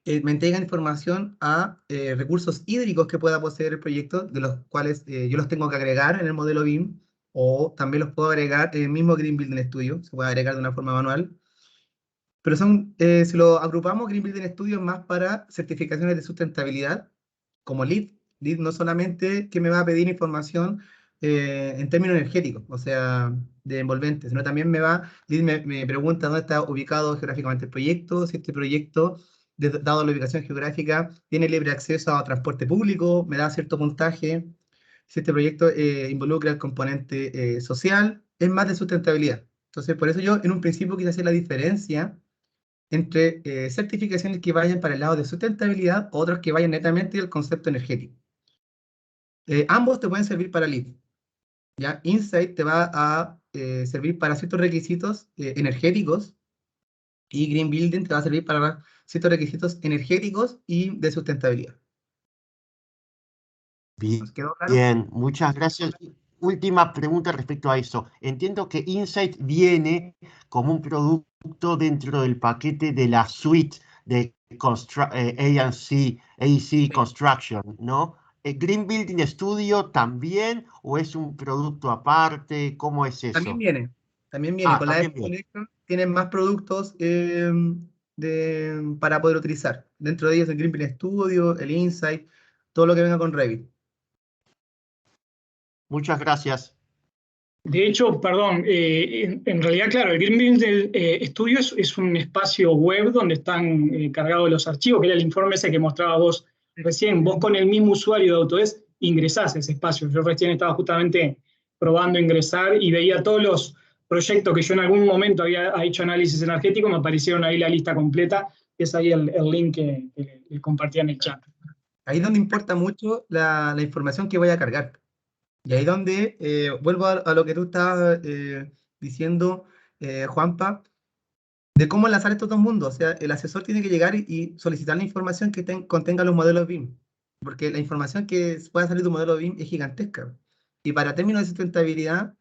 me entrega información a recursos hídricos que pueda poseer el proyecto, de los cuales yo los tengo que agregar en el modelo BIM, o también los puedo agregar en el mismo Green Building Studio, se puede agregar de una forma manual. Pero son, si lo agrupamos, Green Building Studio es más para certificaciones de sustentabilidad, como LEED. LEED no solamente que me va a pedir información en términos energéticos, o sea, de envolventes, sino también LEED me pregunta dónde está ubicado geográficamente el proyecto, si este proyecto, dado la ubicación geográfica, tiene libre acceso a transporte público, me da cierto puntaje, si este proyecto involucra el componente social, es más de sustentabilidad. Entonces, por eso yo en un principio quise hacer la diferencia entre certificaciones que vayan para el lado de sustentabilidad, otras que vayan netamente del concepto energético. Ambos te pueden servir para LEED. ¿Ya? Insight te va a servir para ciertos requisitos energéticos y Green Building te va a servir para ciertos requisitos energéticos y de sustentabilidad. ¿Nos quedó claro? Bien, muchas gracias. Última pregunta respecto a eso. Entiendo que Insight viene como un producto dentro del paquete de la suite de AEC Sí. Construction, ¿no? ¿Green Building Studio también o es un producto aparte? ¿Cómo es También eso? viene, también viene. Con la También App viene. Connection tienen más productos para poder utilizar. Dentro de ellos el Green Building Studio, el Insight, todo lo que venga con Revit. Muchas gracias. De hecho, perdón, en realidad, claro, el Green Building Studio es un espacio web donde están cargados los archivos, que era el informe ese que mostraba vos recién. Vos con el mismo usuario de Autodesk ingresás a ese espacio. Yo recién estaba justamente probando ingresar y veía todos los proyectos que yo en algún momento había hecho análisis energético, me aparecieron ahí la lista completa, que es ahí el link que les compartía en el chat. Ahí es donde importa mucho la información que voy a cargar. Y ahí donde vuelvo a lo que tú estabas diciendo, Juanpa, de cómo enlazar estos dos mundos. O sea, el asesor tiene que llegar y solicitar la información que contenga los modelos BIM, porque la información que pueda salir de un modelo BIM es gigantesca. Y para términos de sustentabilidad,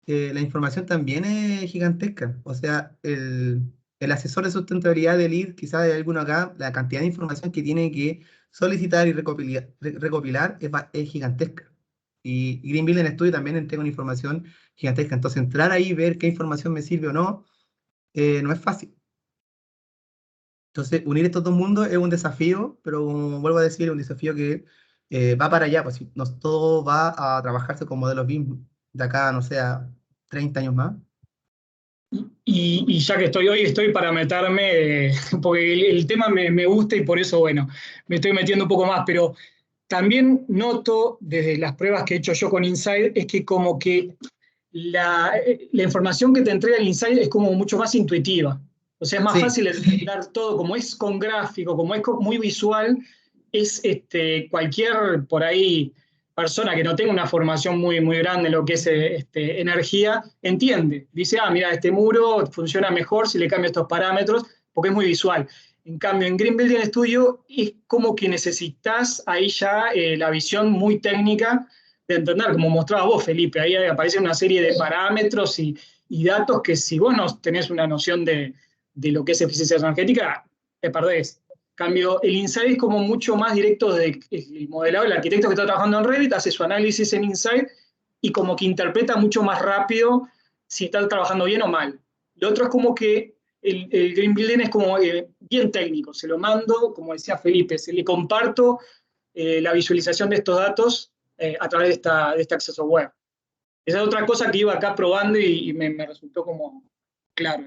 la información también es gigantesca. O sea, el asesor de sustentabilidad del LEED, quizás hay alguno acá, la cantidad de información que tiene que solicitar y recopilar es gigantesca. Y Green Building Studio también entrega una información gigantesca. Entonces, entrar ahí y ver qué información me sirve o no, no es fácil. Entonces, unir estos dos mundos es un desafío, pero como vuelvo a decir, es un desafío que va para allá, pues si todo va a trabajarse con modelos BIM de acá, no sé, a 30 años más. Y ya que estoy hoy, estoy para meterme, porque el tema me gusta y por eso, bueno, me estoy metiendo un poco más, pero también noto desde las pruebas que he hecho yo con Insight, es que como que la información que te entrega el Insight es como mucho más intuitiva. O sea, es más Sí, fácil entender todo, como es con gráfico, como es muy visual, es cualquier por ahí persona que no tenga una formación muy grande en lo que es energía, entiende. Dice, ah, mira, este muro funciona mejor si le cambio estos parámetros, porque es muy visual. En cambio, en Green Building Studio es como que necesitas ahí ya la visión muy técnica de entender, como mostraba vos, Felipe. Ahí aparece una serie de parámetros y datos que si vos no tenés una noción de lo que es eficiencia energética, te perdés. Cambio, el Insight es como mucho más directo del el modelado. El arquitecto que está trabajando en Revit hace su análisis en Insight y como que interpreta mucho más rápido si está trabajando bien o mal. Lo otro es como que el Green Building es como bien técnico. Se lo mando, como decía Felipe, se le comparto la visualización de estos datos a través de este acceso web. Esa es otra cosa que iba acá probando y me resultó como claro.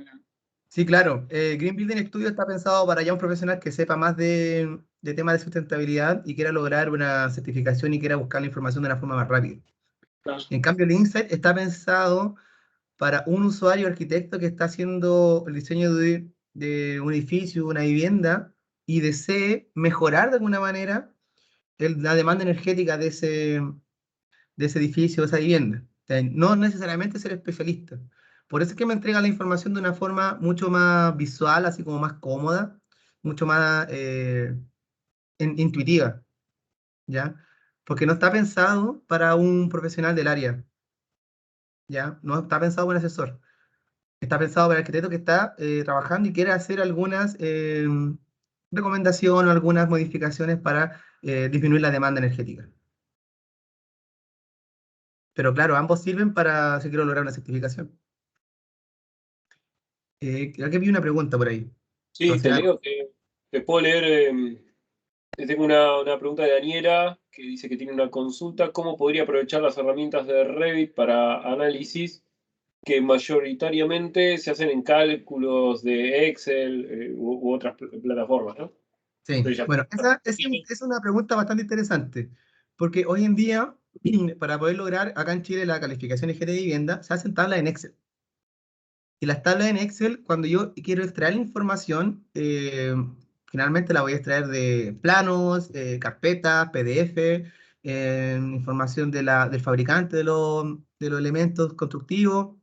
Sí, claro. Green Building Studio está pensado para ya un profesional que sepa más de temas de sustentabilidad y quiera lograr una certificación y quiera buscar la información de una forma más rápida. Claro. En cambio, el Insight está pensado para un usuario arquitecto que está haciendo el diseño de un edificio, una vivienda, y desee mejorar de alguna manera la demanda energética de ese edificio, de esa vivienda. O sea, no necesariamente ser especialista. Por eso es que me entrega la información de una forma mucho más visual, así como más cómoda, mucho más intuitiva, ¿ya? Porque no está pensado para un profesional del área, ¿ya? No está pensado para un asesor. Está pensado para el arquitecto que está trabajando y quiere hacer algunas recomendaciones, algunas modificaciones para disminuir la demanda energética. Pero claro, ambos sirven para si quiero lograr una certificación. Creo que vi una pregunta por ahí. Sí, O te sea, leo, te puedo leer. Tengo una pregunta de Daniela que dice que tiene una consulta. ¿Cómo podría aprovechar las herramientas de Revit para análisis que mayoritariamente se hacen en cálculos de Excel u otras plataformas, ¿no? sí. Pero ya- Bueno, esa es una pregunta bastante interesante, porque hoy en día, para poder lograr acá en Chile la calificación EG de vivienda, se hacen tablas en Excel. Y las tablas en Excel, cuando yo quiero extraer la información, finalmente la voy a extraer de planos, carpetas, PDF, información del fabricante de los elementos constructivos,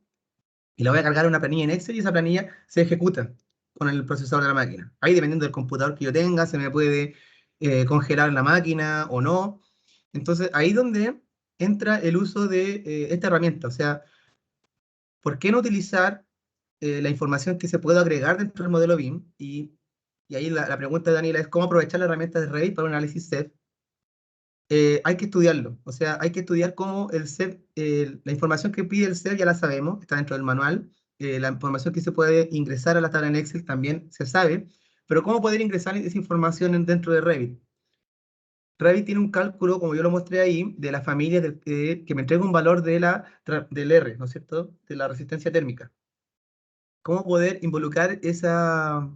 y la voy a cargar en una planilla en Excel y esa planilla se ejecuta con el procesador de la máquina. Ahí, dependiendo del computador que yo tenga, se me puede congelar la máquina o no. Entonces, ahí donde entra el uso de esta herramienta. O sea, ¿por qué no utilizar la información que se puede agregar dentro del modelo BIM? Y ahí la pregunta de Daniela es cómo aprovechar la herramienta de Revit para un análisis SEP. Hay que estudiarlo, o sea, hay que estudiar cómo el SEP, la información que pide el SEP ya la sabemos, está dentro del manual, la información que se puede ingresar a la tabla en Excel también se sabe, pero cómo poder ingresar esa información dentro de Revit. Revit tiene un cálculo, como yo lo mostré ahí, de la familia que me entrega un valor del R, ¿no es cierto?, de la resistencia térmica. Cómo poder involucrar esa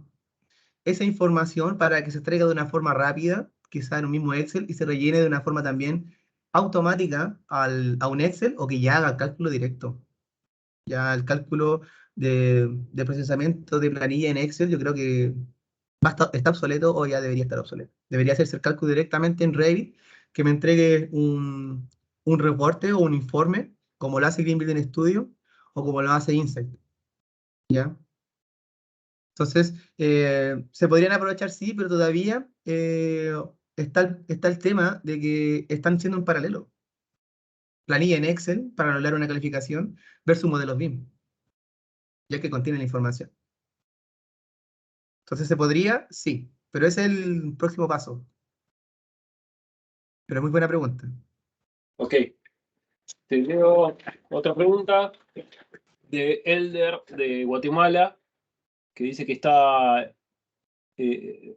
información para que se extraiga de una forma rápida, quizá en un mismo Excel, y se rellene de una forma también automática a un Excel o que ya haga el cálculo directo. Ya el cálculo de procesamiento de planilla en Excel, yo creo que está obsoleto o ya debería estar obsoleto. Debería hacerse el cálculo directamente en Revit, que me entregue un reporte o un informe, como lo hace Green Building Studio o como lo hace Insight. ¿Ya? Entonces, se podrían aprovechar, sí, pero todavía está el tema de que están siendo en paralelo. Planilla en Excel para lograr una calificación versus modelos BIM, ya que contienen la información. Entonces, ¿se podría? Sí, pero ese es el próximo paso. Pero muy buena pregunta. Ok, te leo otra pregunta de Elder de Guatemala, que dice que ha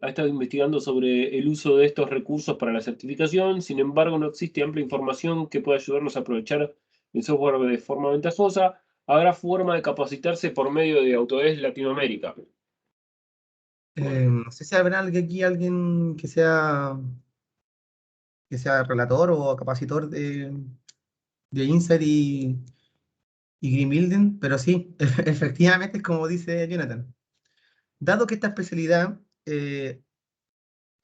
estado investigando sobre el uso de estos recursos para la certificación. Sin embargo, no existe amplia información que pueda ayudarnos a aprovechar el software de forma ventajosa. ¿Habrá forma de capacitarse por medio de Autodesk Latinoamérica? No sé si habrá alguien que sea relator o capacitor de Insight y Green Building, pero sí, efectivamente es como dice Jonathan. Dado que esta especialidad es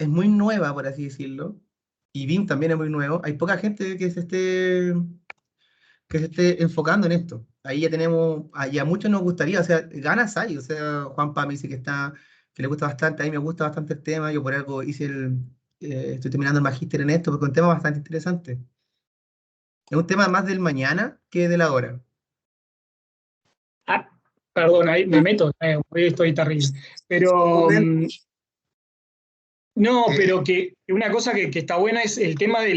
muy nueva, por así decirlo, y BIM también es muy nuevo, hay poca gente que se esté enfocando en esto. Ahí ya tenemos, y a muchos nos gustaría, o sea, ganas hay, o sea, Juanpa me dice que le gusta bastante, a mí me gusta bastante el tema, yo por algo estoy terminando el magíster en esto, porque es un tema bastante interesante. Es un tema más del mañana que del ahora. Perdón, ahí me meto, hoy estoy terrible. Pero no, pero que una cosa que está buena es el tema de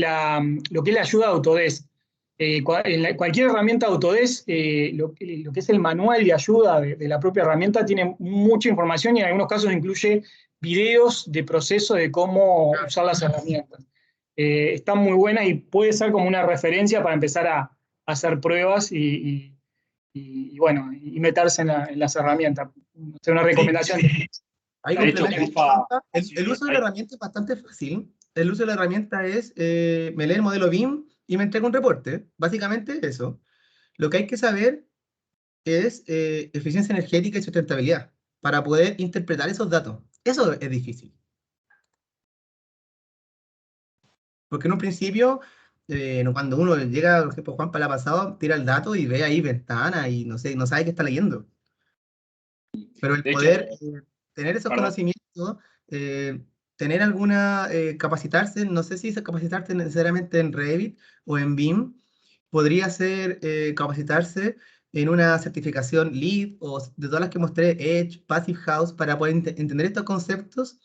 lo que es la ayuda de Autodesk. Cualquier herramienta Autodesk, lo que es el manual de ayuda de la propia herramienta tiene mucha información y en algunos casos incluye videos de proceso de cómo usar las herramientas. Están muy buenas y puede ser como una referencia para empezar a hacer pruebas y bueno, y meterse en las herramientas. Es una recomendación. Ahí De hecho, complemento. El uso de la herramienta es bastante fácil. El uso de la herramienta es, me lee el modelo BIM y me entrega un reporte. Básicamente eso. Lo que hay que saber es eficiencia energética y sustentabilidad para poder interpretar esos datos. Eso es difícil. Porque en un principio, cuando uno llega, por ejemplo, Juan para la pasado, tira el dato y ve ahí ventana y no sé, no sabe qué está leyendo. Pero el de hecho, poder tener esos perdón. conocimientos, tener alguna, capacitarse, no sé si es capacitarse necesariamente en Revit o en BIM, podría ser capacitarse en una certificación LEED o de todas las que mostré, Edge, Passive House, para poder entender estos conceptos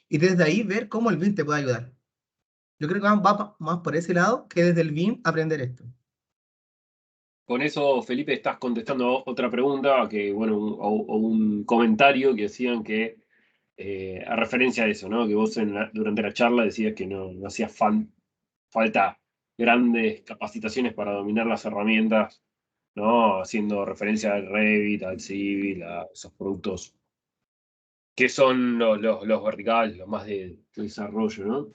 y desde ahí ver cómo el BIM te puede ayudar. Yo creo que va más por ese lado que desde el BIM aprender esto. Con eso, Felipe, estás contestando otra pregunta, que, bueno, o un comentario que hacían que, a referencia a eso, ¿no? Que vos durante la charla decías que no hacía falta grandes capacitaciones para dominar las herramientas, ¿no? Haciendo referencia al Revit, al Civil, a esos productos que son los verticales, los más de desarrollo, ¿no?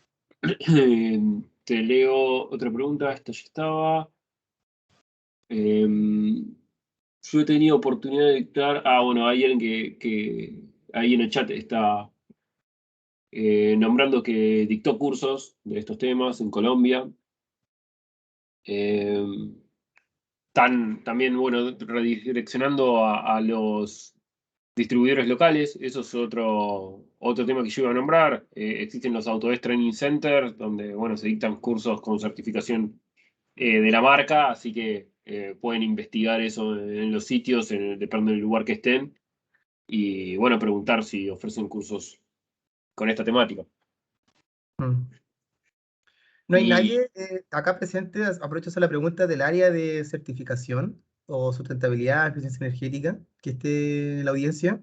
Te leo otra pregunta, esta ya estaba. Yo he tenido oportunidad de dictar. Bueno, hay alguien que ahí en el chat está nombrando que dictó cursos de estos temas en Colombia. Están también, bueno, redireccionando a los distribuidores locales. Eso es otro tema que yo iba a nombrar. Existen los Autodesk Training Centers, donde, bueno, se dictan cursos con certificación de la marca, así que pueden investigar eso en los sitios, depende del lugar que estén, y bueno, preguntar si ofrecen cursos con esta temática. No hay Y- nadie acá presente, aprovecho a hacer la pregunta del área de certificación o sustentabilidad, eficiencia energética, que esté en la audiencia,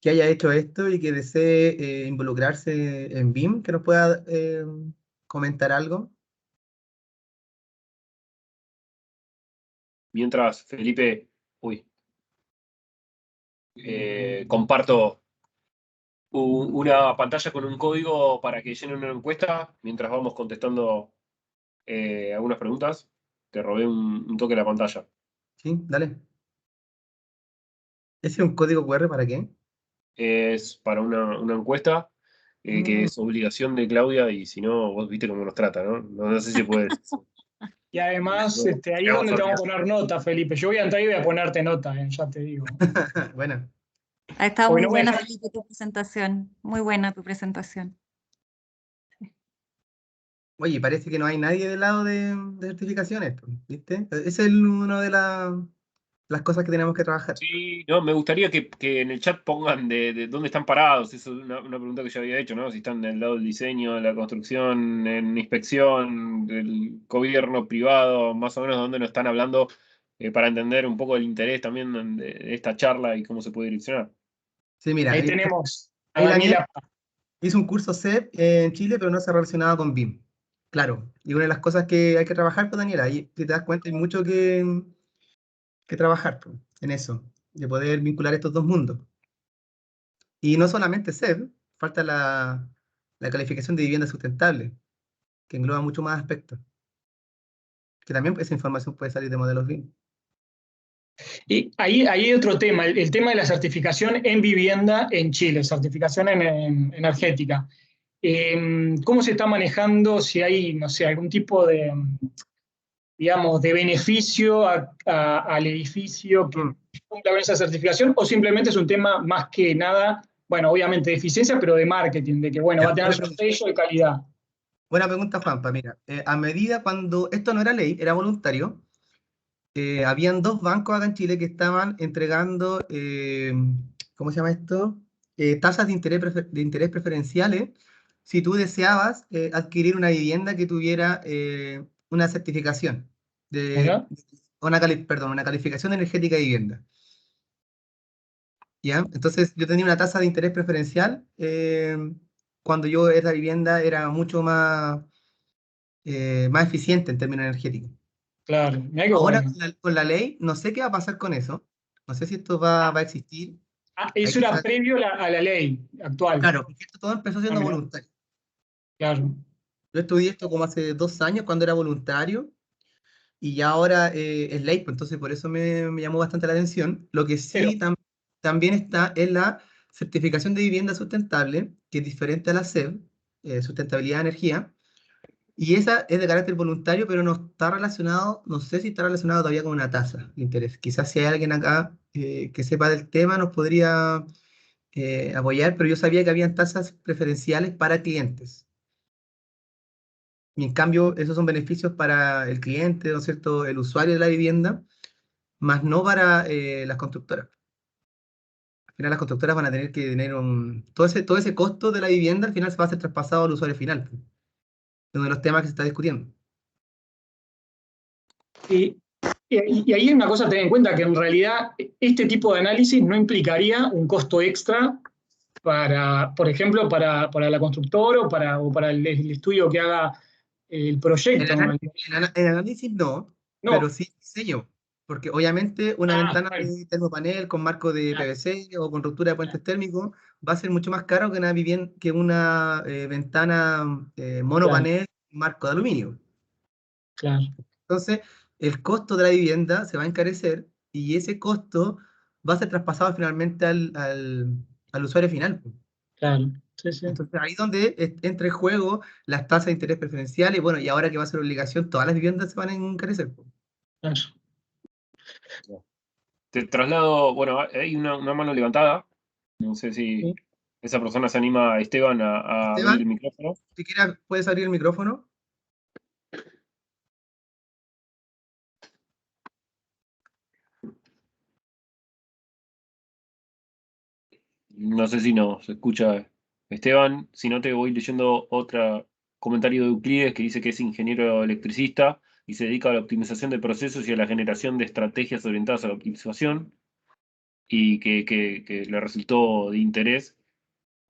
que haya hecho esto y que desee involucrarse en BIM, que nos pueda comentar algo. Mientras, Felipe, comparto una pantalla con un código para que llenen una encuesta mientras vamos contestando algunas preguntas. Te robé un toque de la pantalla. Sí, dale. ¿Ese es un código QR para qué? Es para una encuesta que es obligación de Claudia, y si no, vos viste cómo nos trata, ¿no? No sé si puedes. Y además, No, ahí es vamos donde a te vamos a olvidar. poner nota, Felipe. Yo voy a entrar y voy a ponerte nota, ya te digo. Bueno, Ha estado Porque muy no voy a buena, dejar- Felipe, tu presentación. Muy buena tu presentación. oye, parece que no hay nadie del lado de certificaciones, ¿viste? Esa es una de las cosas que tenemos que trabajar. Sí, no, me gustaría que en el chat pongan de dónde están parados. Eso es una pregunta que yo había hecho, ¿no? Si están del lado del diseño, de la construcción, en inspección, del gobierno privado, más o menos de dónde nos están hablando, para entender un poco el interés también de esta charla y cómo se puede direccionar. Sí, mira, Ahí tenemos a ahí Daniel Daniela. hizo un curso CEP en Chile, pero no se ha relacionado con BIM. Claro, y una de las cosas que hay que trabajar, pues Daniela, ahí si te das cuenta, hay mucho que trabajar pues, en eso, de poder vincular estos dos mundos. Y no solamente CEP, falta la calificación de vivienda sustentable, que engloba mucho más aspectos, que también esa información puede salir de modelos BIM. Y ahí hay otro tema, el tema de la certificación en vivienda en Chile, certificación en energética. ¿Cómo se está manejando? Si hay, no sé, algún tipo de, digamos, de beneficio al edificio que cumpla con esa certificación, o simplemente es un tema más que nada, bueno, obviamente de eficiencia, pero de marketing, de que, bueno, va a tener su sello de calidad. Buena pregunta, Juanpa. Mira, a medida cuando esto no era ley, era voluntario, habían dos bancos acá en Chile que estaban entregando, ¿cómo se llama esto? Tasas de interés preferenciales si tú deseabas adquirir una vivienda que tuviera una certificación de, Mira, perdón, una calificación energética de vivienda. ¿Ya? Entonces yo tenía una tasa de interés preferencial cuando yo esa vivienda era mucho más eficiente en términos energéticos. claro, mira qué Ahora bueno. con la ley, no sé qué va a pasar con eso. No sé si esto va a existir. Ah, Ahí eso era quizás, previo a la ley actual. claro, porque esto todo empezó Ah, siendo mira, voluntario. claro. Yo estudié esto como hace 2 años cuando era voluntario y ya ahora es ley, pues entonces por eso me llamó bastante la atención. Lo que Pero, sí también está es la certificación de vivienda sustentable, que es diferente a la SEV, sustentabilidad de energía. Y esa es de carácter voluntario, pero no está relacionado, no sé si está relacionado todavía con una tasa de interés. Quizás si hay alguien acá que sepa del tema nos podría apoyar, pero yo sabía que habían tasas preferenciales para clientes. Y en cambio, esos son beneficios para el cliente, ¿no es cierto?, el usuario de la vivienda, más no para las constructoras. Al final las constructoras van a tener que tener todo ese costo de la vivienda, al final se va a ser traspasado al usuario final. Uno de los temas que se está discutiendo. y, y ahí hay una cosa a tener en cuenta, que en realidad este tipo de análisis no implicaría un costo extra para, por ejemplo, para la constructora o para el estudio que haga el El, proyecto. ana- el análisis no, pero No, sí diseño, porque obviamente una ah, ventana bueno, de termopanel con marco de claro, PVC o con ruptura de puentes térmicos va a ser mucho más caro que una ventana claro, monopanel marco de aluminio. claro, Entonces, el costo de la vivienda se va a encarecer y ese costo va a ser traspasado finalmente al usuario final. claro. Sí, sí, Entonces, ahí donde entra en juego las tasas de interés preferenciales, y bueno, y ahora que va a ser obligación, todas las viviendas se van a encarecer. claro. Te traslado, bueno, hay una mano levantada. No sé si Sí. esa persona se anima, Esteban, a abrir el Esteban, micrófono. si quieres, puedes abrir el micrófono. No sé si nos escucha Esteban. Si no, te voy leyendo otro comentario de Euclides que dice que es ingeniero electricista y se dedica a la optimización de procesos y a la generación de estrategias orientadas a la optimización y que le resultó de interés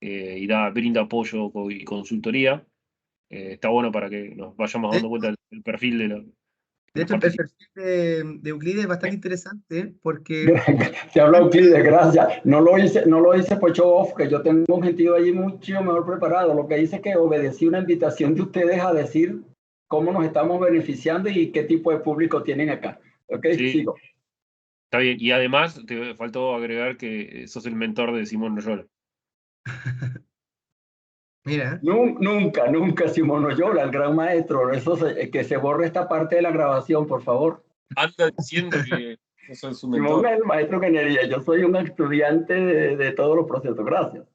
y brinda apoyo y consultoría. Está bueno para que nos vayamos De, dando cuenta del perfil de de los hecho, el perfil participantes. de Euclides es bastante interesante porque Te habla Euclides, gracias. No lo hice por show off, que yo tengo un sentido allí mucho mejor preparado. Lo que hice es que obedecí una invitación de ustedes a decir cómo nos estamos beneficiando y qué tipo de público tienen acá. Ok, Sí, sigo. está bien. Y además, te faltó agregar que sos el mentor de Simón Loyola. mira, Nunca, nunca Simón Oyola, el gran maestro. Que se borre esta parte de la grabación, por favor. Anda diciendo que sos su Simón mentor. es el maestro de ingeniería. Yo soy un estudiante de todos los procesos. Gracias.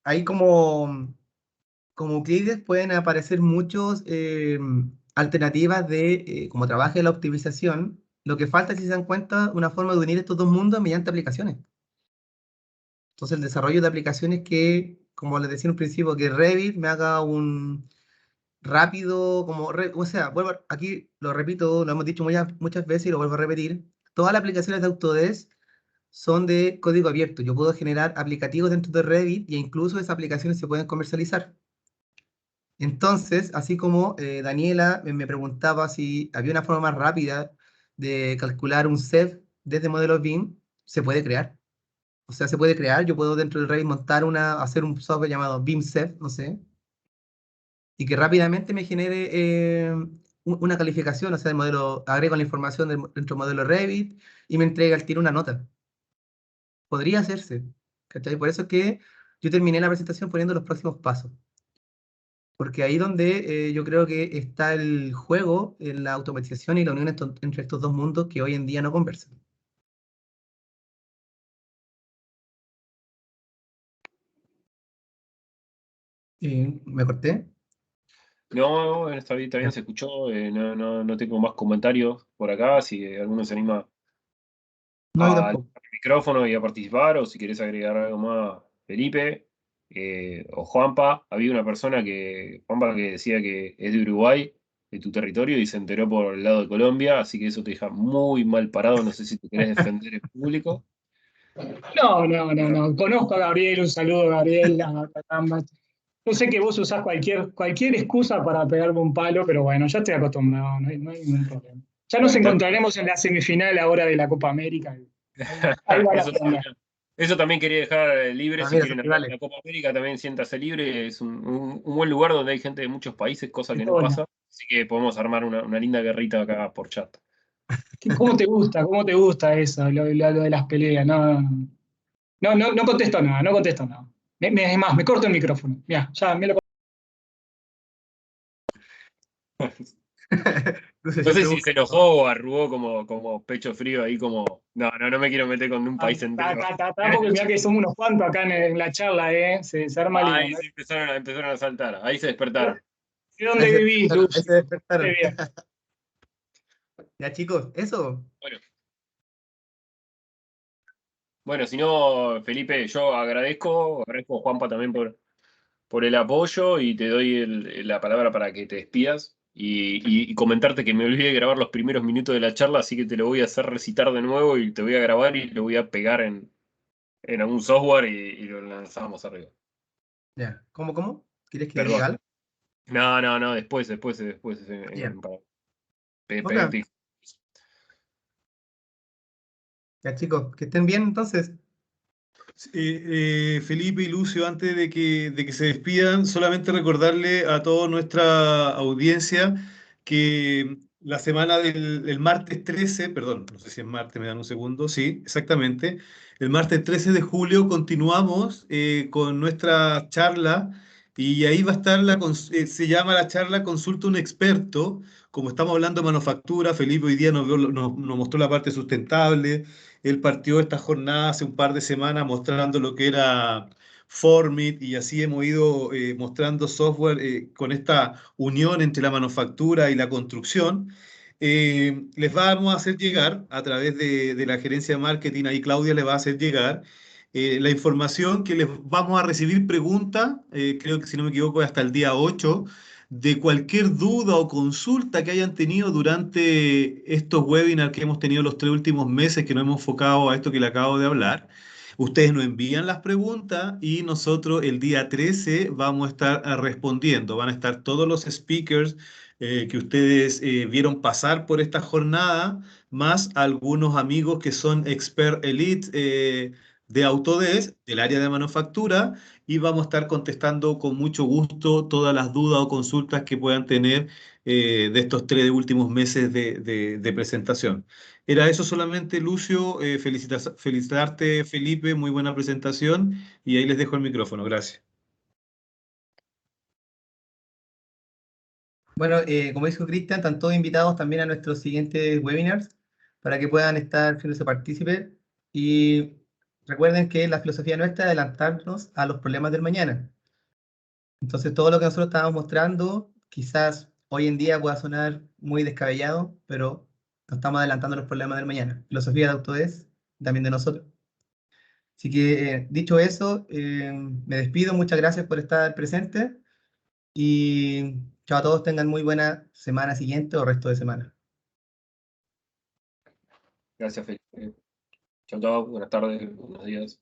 ahí como Euclides pueden aparecer muchas alternativas de cómo trabaja la optimización. Lo que falta, si se dan cuenta, una forma de unir estos dos mundos mediante aplicaciones. Entonces, el desarrollo de aplicaciones que, como les decía en un principio, que Revit me haga un rápido, o sea, aquí lo repito, lo hemos dicho muchas veces y lo vuelvo a repetir, todas las aplicaciones de Autodesk son de código abierto. Yo puedo generar aplicativos dentro de Revit e incluso esas aplicaciones se pueden comercializar. Entonces, así como Daniela me preguntaba si había una forma más rápida de calcular un CEF desde modelos BIM, se puede crear. O sea, se puede crear, yo puedo dentro del Revit hacer un software llamado BIMCEF, no sé, y que rápidamente me genere una calificación, o sea, agrego la información dentro del modelo Revit y me entrega al tiro una nota. Podría hacerse, ¿cachai? Por eso es que yo terminé la presentación poniendo los próximos pasos, porque ahí donde yo creo que está el juego en la automatización y la unión entre estos dos mundos que hoy en día no conversan. ¿Me corté? No, está bien, se escuchó. No tengo más comentarios por acá. Si alguno se anima No, yo al tampoco. micrófono y a participar, o si querés agregar algo más, Felipe, o Juanpa. Había una persona Juanpa, que decía que es de Uruguay, de tu territorio, y se enteró por el lado de Colombia, así que eso te deja muy mal parado. No sé si te querés defender en público. No. Conozco a Gabriel, un saludo a Gabriel. Yo sé que vos usás cualquier excusa para pegarme un palo, pero bueno, ya estoy acostumbrado, no hay ningún problema. Ya nos encontraremos en la semifinal ahora de la Copa América. Ahí va la Eso, pelea. eso también quería dejar libre. Ah, Si mira, son quieren hablar de rivales. la Copa América, también siéntase libre. Es un buen lugar donde hay gente de muchos países, cosa De que no todos lados. pasa. Así que podemos armar una linda guerrita acá por chat. ¿Cómo te gusta? ¿Cómo te gusta eso, lo de las peleas? No contesto nada, no contesto nada. Es más, me corto el micrófono. Mira, ya me lo Lucio No sé siempre si se busca. enojó o arrugó como pecho frío ahí, como. No me quiero meter con un país entero. porque mira que somos unos cuantos acá en la charla, ¿eh? Se arma lío, Ahí ¿no? sí empezaron a saltar. Ahí se despertaron. ¿De dónde vivís, Ahí se Lucio? despertaron. Bien. Ya, chicos, eso. Bueno, bueno, si no, Felipe, yo agradezco a Juanpa también por el apoyo, y te doy la palabra para que te despidas y comentarte que me olvidé de grabar los primeros minutos de la charla, así que te lo voy a hacer recitar de nuevo y te voy a grabar y lo voy a pegar en algún software y lo lanzamos arriba. Ya. ¿Cómo? ¿Quieres que diga Perdón. algo? No, después. Ya. Para Ok. pedir. Ya, chicos, que estén bien entonces. Felipe y Lucio, antes de que se despidan, solamente recordarle a toda nuestra audiencia que la semana del el martes 13, perdón, no sé si es martes, me dan un segundo, sí, exactamente, el martes 13 de julio continuamos con nuestra charla, y ahí va a estar se llama la charla Consulta un experto. Como estamos hablando de manufactura, Felipe hoy día nos mostró la parte sustentable. Él partió esta jornada hace un par de semanas mostrando lo que era Formit, y así hemos ido mostrando software con esta unión entre la manufactura y la construcción. Les vamos a hacer llegar a través de la gerencia de marketing, ahí Claudia les va a hacer llegar la información que les vamos a recibir preguntas, creo que si no me equivoco hasta el día 8, de cualquier duda o consulta que hayan tenido durante estos webinars que hemos tenido los 3 últimos meses, que nos hemos enfocado a esto que le acabo de hablar. Ustedes nos envían las preguntas y nosotros el día 13 vamos a estar respondiendo. Van a estar todos los speakers que ustedes vieron pasar por esta jornada, más algunos amigos que son expert elite de Autodesk, del área de manufactura, y vamos a estar contestando con mucho gusto todas las dudas o consultas que puedan tener de estos 3 últimos meses de presentación. Era eso solamente, Lucio. Felicitarte, Felipe, muy buena presentación, y ahí les dejo el micrófono. Gracias. Bueno, como dijo Cristian, están todos invitados también a nuestros siguientes webinars para que puedan estar siendo partícipes. Y recuerden que la filosofía nuestra es adelantarnos a los problemas del mañana. Entonces, todo lo que nosotros estábamos mostrando, quizás hoy en día pueda sonar muy descabellado, pero nos estamos adelantando a los problemas del mañana. Filosofía de Autodesk, también de nosotros. Así que, dicho eso, me despido. Muchas gracias por estar presente. Y chao a todos, tengan muy buena semana siguiente o resto de semana. Gracias, Felipe. Chao, buenas tardes, buenos días.